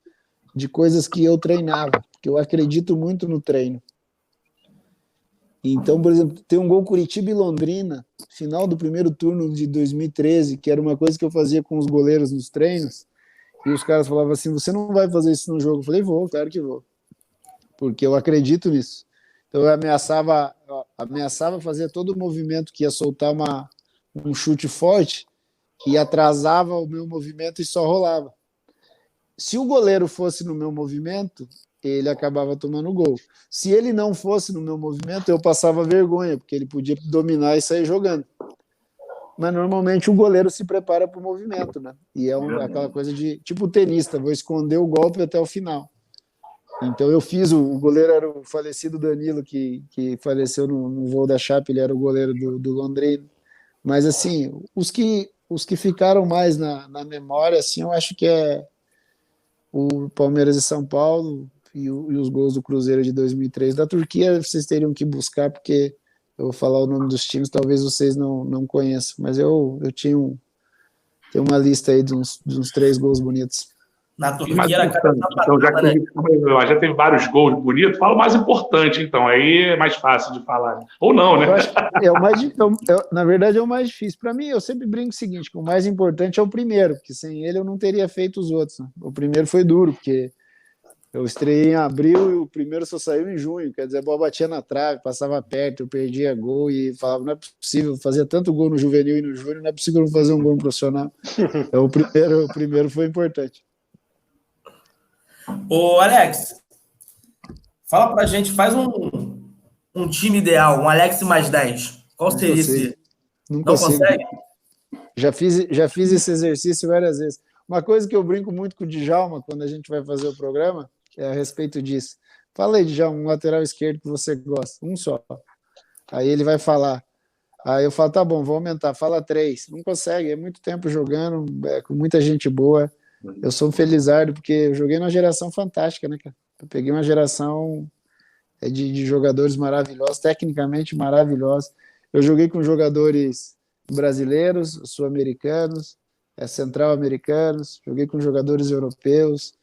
de coisas que eu treinava, porque eu acredito muito no treino. Então, por exemplo, tem um gol Curitiba e Londrina, final do primeiro turno de 2013, que era uma coisa que eu fazia com os goleiros nos treinos, e os caras falavam assim, você não vai fazer isso no jogo? Eu falei, vou, claro que vou. Porque eu acredito nisso. Então eu ameaçava fazer todo o movimento que ia soltar um chute forte, que atrasava o meu movimento e só rolava. Se o goleiro fosse no meu movimento, ele acabava tomando gol. Se ele não fosse no meu movimento, eu passava vergonha, porque ele podia dominar e sair jogando. Mas normalmente o goleiro se prepara para o movimento, né? E aquela coisa de tipo tenista, vou esconder o golpe até o final. Então eu fiz, o goleiro era o falecido Danilo, que faleceu no voo da Chape, ele era o goleiro do Londrina. Mas assim, os que ficaram mais na memória, assim, eu acho que é o Palmeiras e São Paulo e os gols do Cruzeiro de 2003. Da Turquia vocês teriam que buscar, porque eu vou falar o nome dos times, talvez vocês não conheçam, mas eu tenho uma lista aí de uns 3 gols bonitos. Na Turquia era cada então, já teve vários gols bonitos, fala o mais importante, então, aí é mais fácil de falar. Ou não, né? Eu acho que na verdade é o mais difícil. Para mim, eu sempre brinco o seguinte, que o mais importante é o primeiro, porque sem ele eu não teria feito os outros. Né? O primeiro foi duro, porque eu estreiei em abril e o primeiro só saiu em junho, quer dizer, a bola batia na trave, passava perto, eu perdia gol e falava, não é possível, fazia tanto gol no juvenil e no júnior, não é possível não fazer um gol no profissional. Então o primeiro foi importante. Ô, Alex, fala pra gente, faz um time ideal, um Alex mais 10. Qual seria esse? Não consegue? Já fiz esse exercício várias vezes. Uma coisa que eu brinco muito com o Djalma quando a gente vai fazer o programa é a respeito disso. Fala aí, Djalma, um lateral esquerdo que você gosta. Um só. Aí ele vai falar. Aí eu falo, tá bom, vou aumentar. Fala 3. Não consegue, é muito tempo jogando, com muita gente boa. Eu sou um felizardo, porque eu joguei numa geração fantástica, né, cara? Eu peguei uma geração de jogadores maravilhosos, tecnicamente maravilhosos. Eu joguei com jogadores brasileiros, sul-americanos, central-americanos, joguei com jogadores europeus,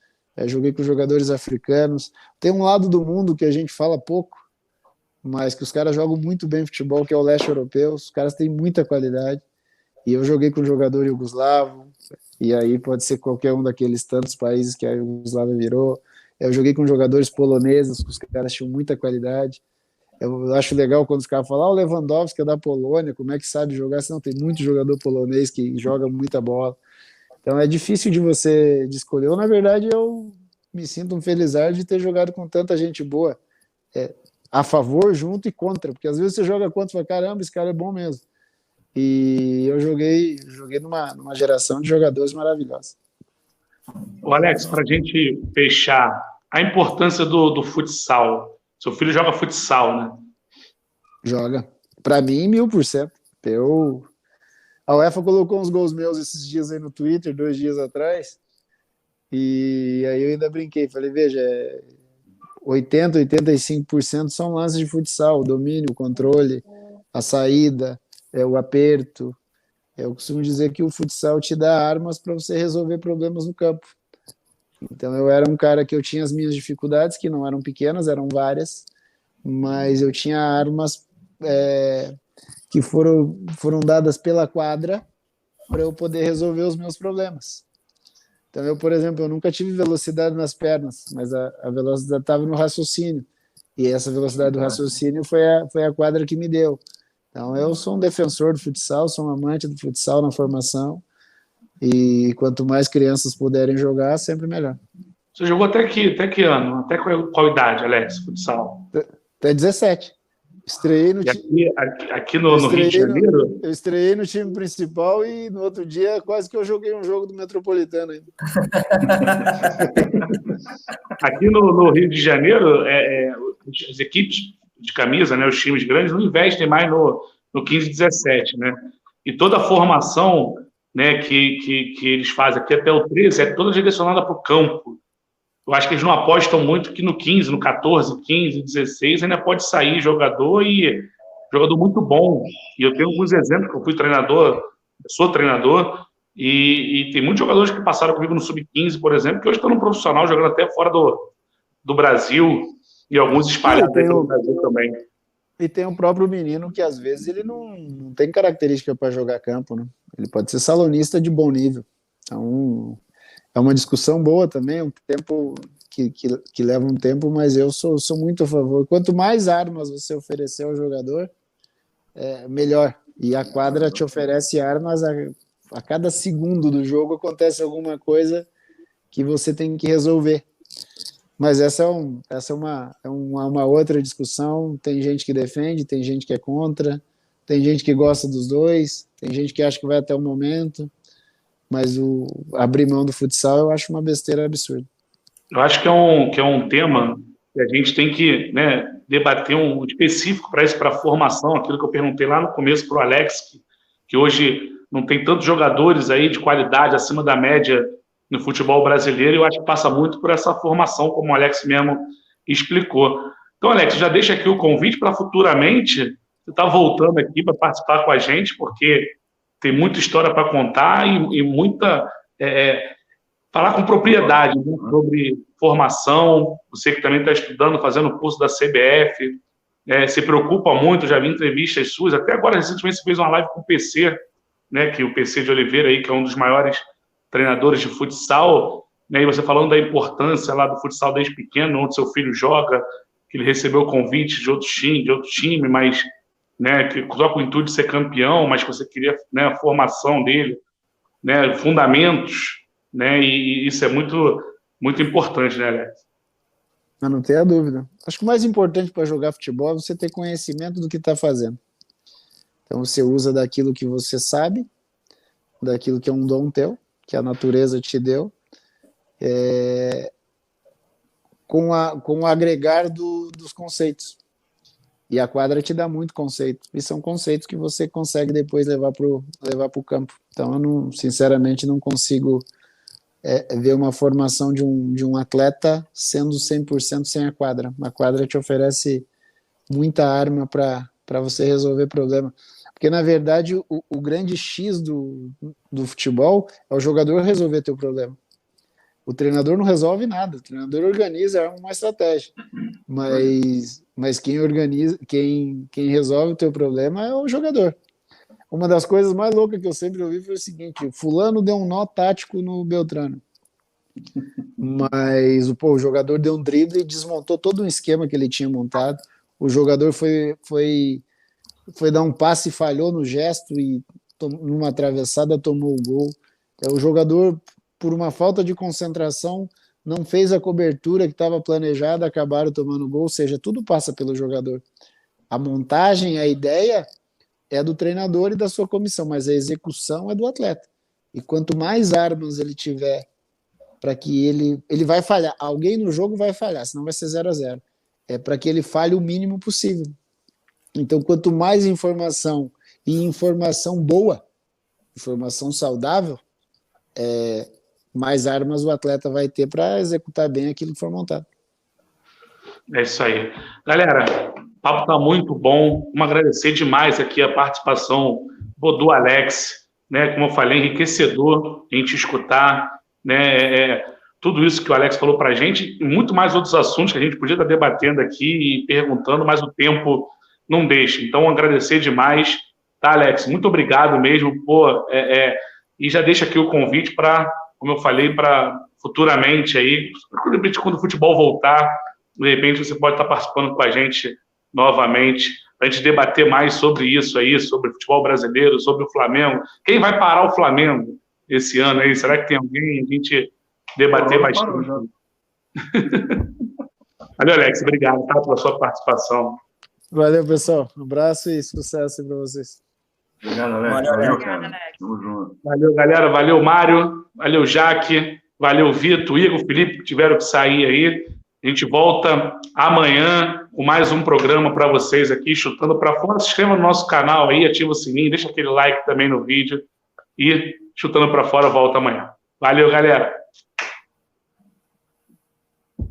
joguei com jogadores africanos. Tem um lado do mundo que a gente fala pouco, mas que os caras jogam muito bem futebol, que é o leste europeu. Os caras têm muita qualidade. E eu joguei com jogador iugoslavo, e aí pode ser qualquer um daqueles tantos países que a Iugoslávia virou. Eu joguei com jogadores poloneses, que os caras tinham muita qualidade. Eu acho legal quando os caras falam, o Lewandowski é da Polônia, como é que sabe jogar? Senão tem muito jogador polonês que joga muita bola. Então é difícil de você escolher. Na verdade, eu me sinto um felizardo de ter jogado com tanta gente boa, a favor, junto e contra, porque às vezes você joga contra e fala, caramba, esse cara é bom mesmo. E eu joguei numa geração de jogadores maravilhosos. O Alex, para a gente fechar, a importância do futsal. Seu filho joga futsal, né? Joga. Para mim, 1000%. A UEFA colocou uns gols meus esses dias aí no Twitter, 2 dias atrás, e aí eu ainda brinquei. Falei, veja, 85% são lances de futsal, o domínio, o controle, a saída, o aperto. Eu costumo dizer que o futsal te dá armas para você resolver problemas no campo. Então eu era um cara que eu tinha as minhas dificuldades, que não eram pequenas, eram várias, mas eu tinha armas que foram dadas pela quadra para eu poder resolver os meus problemas. Então, eu, por exemplo, eu nunca tive velocidade nas pernas, mas a velocidade estava no raciocínio. E essa velocidade do raciocínio foi a quadra que me deu. Então, eu sou um defensor do futsal, sou um amante do futsal na formação. E quanto mais crianças puderem jogar, sempre melhor. Você jogou até que ano? Até qual idade, Alex, futsal? Até 17. Estreiei no time. Aqui no Rio de Janeiro? Eu estreiei no time principal e no outro dia quase que eu joguei um jogo do Metropolitano ainda. Aqui no Rio de Janeiro, as equipes de camisa, né, os times grandes, não investem mais no 15 e 17, né? E toda a formação, né, que eles fazem aqui até o 13 é toda direcionada para o campo. Eu acho que eles não apostam muito que no 15, no 14, 15, 16 ainda pode sair jogador muito bom. E eu tenho alguns exemplos, que eu fui treinador, sou treinador, e tem muitos jogadores que passaram comigo no Sub-15, por exemplo, que hoje estão no profissional, jogando até fora do Brasil, e alguns espalhados aí pelo Brasil também. E tem o próprio menino que, às vezes, ele não tem característica para jogar campo, né? Ele pode ser salonista de bom nível. Então, é uma discussão boa também, um tempo que leva um tempo, mas eu sou muito a favor. Quanto mais armas você oferecer ao jogador, melhor. E a quadra te oferece armas a cada segundo do jogo acontece alguma coisa que você tem que resolver. Mas essa é uma outra discussão. Tem gente que defende, tem gente que é contra, tem gente que gosta dos dois, tem gente que acha que vai até o momento, mas abrir mão do futsal eu acho uma besteira absurda. Eu acho que é um tema que a gente tem que, né, debater um específico para isso, para a formação, aquilo que eu perguntei lá no começo para o Alex, que hoje não tem tantos jogadores aí de qualidade acima da média no futebol brasileiro, e eu acho que passa muito por essa formação, como o Alex mesmo explicou. Então, Alex, já deixa aqui o convite para futuramente você estar voltando aqui para participar com a gente, porque tem muita história para contar e muita... falar com propriedade, né, sobre formação. Você que também está estudando, fazendo o curso da CBF, se preocupa muito, já vi entrevistas suas, até agora recentemente você fez uma live com o PC, né, que o PC de Oliveira, aí, que é um dos maiores treinadores de futsal, né, e você falando da importância lá do futsal desde pequeno, onde seu filho joga, que ele recebeu convites de outro time, mas, né, que só com o intuito de ser campeão, mas que você queria, né, a formação dele, né, fundamentos, né, e isso é muito, muito importante, né, Alex? Não tenha dúvida. Acho que o mais importante para jogar futebol é você ter conhecimento do que está fazendo. Então você usa daquilo que você sabe, daquilo que é um dom teu, que a natureza te deu, com o agregar dos conceitos. E a quadra te dá muito conceito. E são conceitos que você consegue depois levar pro campo. Então eu sinceramente não consigo ver uma formação de um atleta sendo 100% sem a quadra. A quadra te oferece muita arma para você resolver problema. Porque, na verdade, o grande X do futebol é o jogador resolver teu problema. O treinador não resolve nada. O treinador organiza uma estratégia. Mas quem organiza, quem resolve o teu problema é o jogador. Uma das coisas mais loucas que eu sempre ouvi foi o seguinte: fulano deu um nó tático no Beltrano. Mas o jogador deu um drible e desmontou todo um esquema que ele tinha montado. O jogador foi dar um passe e falhou no gesto e numa atravessada tomou o gol. O jogador, por uma falta de concentração, não fez a cobertura que estava planejada, acabaram tomando gol. Ou seja, tudo passa pelo jogador. A montagem, a ideia é do treinador e da sua comissão, mas a execução é do atleta. E quanto mais armas ele tiver para que ele vai falhar, alguém no jogo vai falhar, senão vai ser 0-0. É para que ele falhe o mínimo possível. Então, quanto mais informação e informação boa, informação saudável, mais armas o atleta vai ter para executar bem aquilo que for montado. É isso aí. Galera, o papo está muito bom. Vamos agradecer demais aqui a participação do Alex, né? Como eu falei, enriquecedor a gente escutar, né? tudo isso que o Alex falou para a gente e muito mais outros assuntos que a gente podia estar debatendo aqui e perguntando, mas o tempo não deixa. Então, agradecer demais, tá, Alex? Muito obrigado mesmo, e já deixa aqui o convite para, como eu falei, para futuramente aí, quando o futebol voltar, de repente você pode estar participando com a gente novamente, para a gente debater mais sobre isso aí, sobre o futebol brasileiro, sobre o Flamengo. Quem vai parar o Flamengo esse ano aí? Será que tem alguém? A gente debater bastante. Valeu, Alex. Obrigado, tá, pela sua participação. Valeu, pessoal. Um abraço e sucesso para vocês. Obrigado, Alex. Valeu, cara. Tamo junto. Valeu, galera. Valeu, Mário. Valeu, Jaque. Valeu, Vitor, Igor, Felipe, que tiveram que sair aí. A gente volta amanhã com mais um programa para vocês aqui, Chutando para Fora. Se inscreva no nosso canal aí, ativa o sininho, deixa aquele like também no vídeo. E Chutando para Fora volta amanhã. Valeu, galera.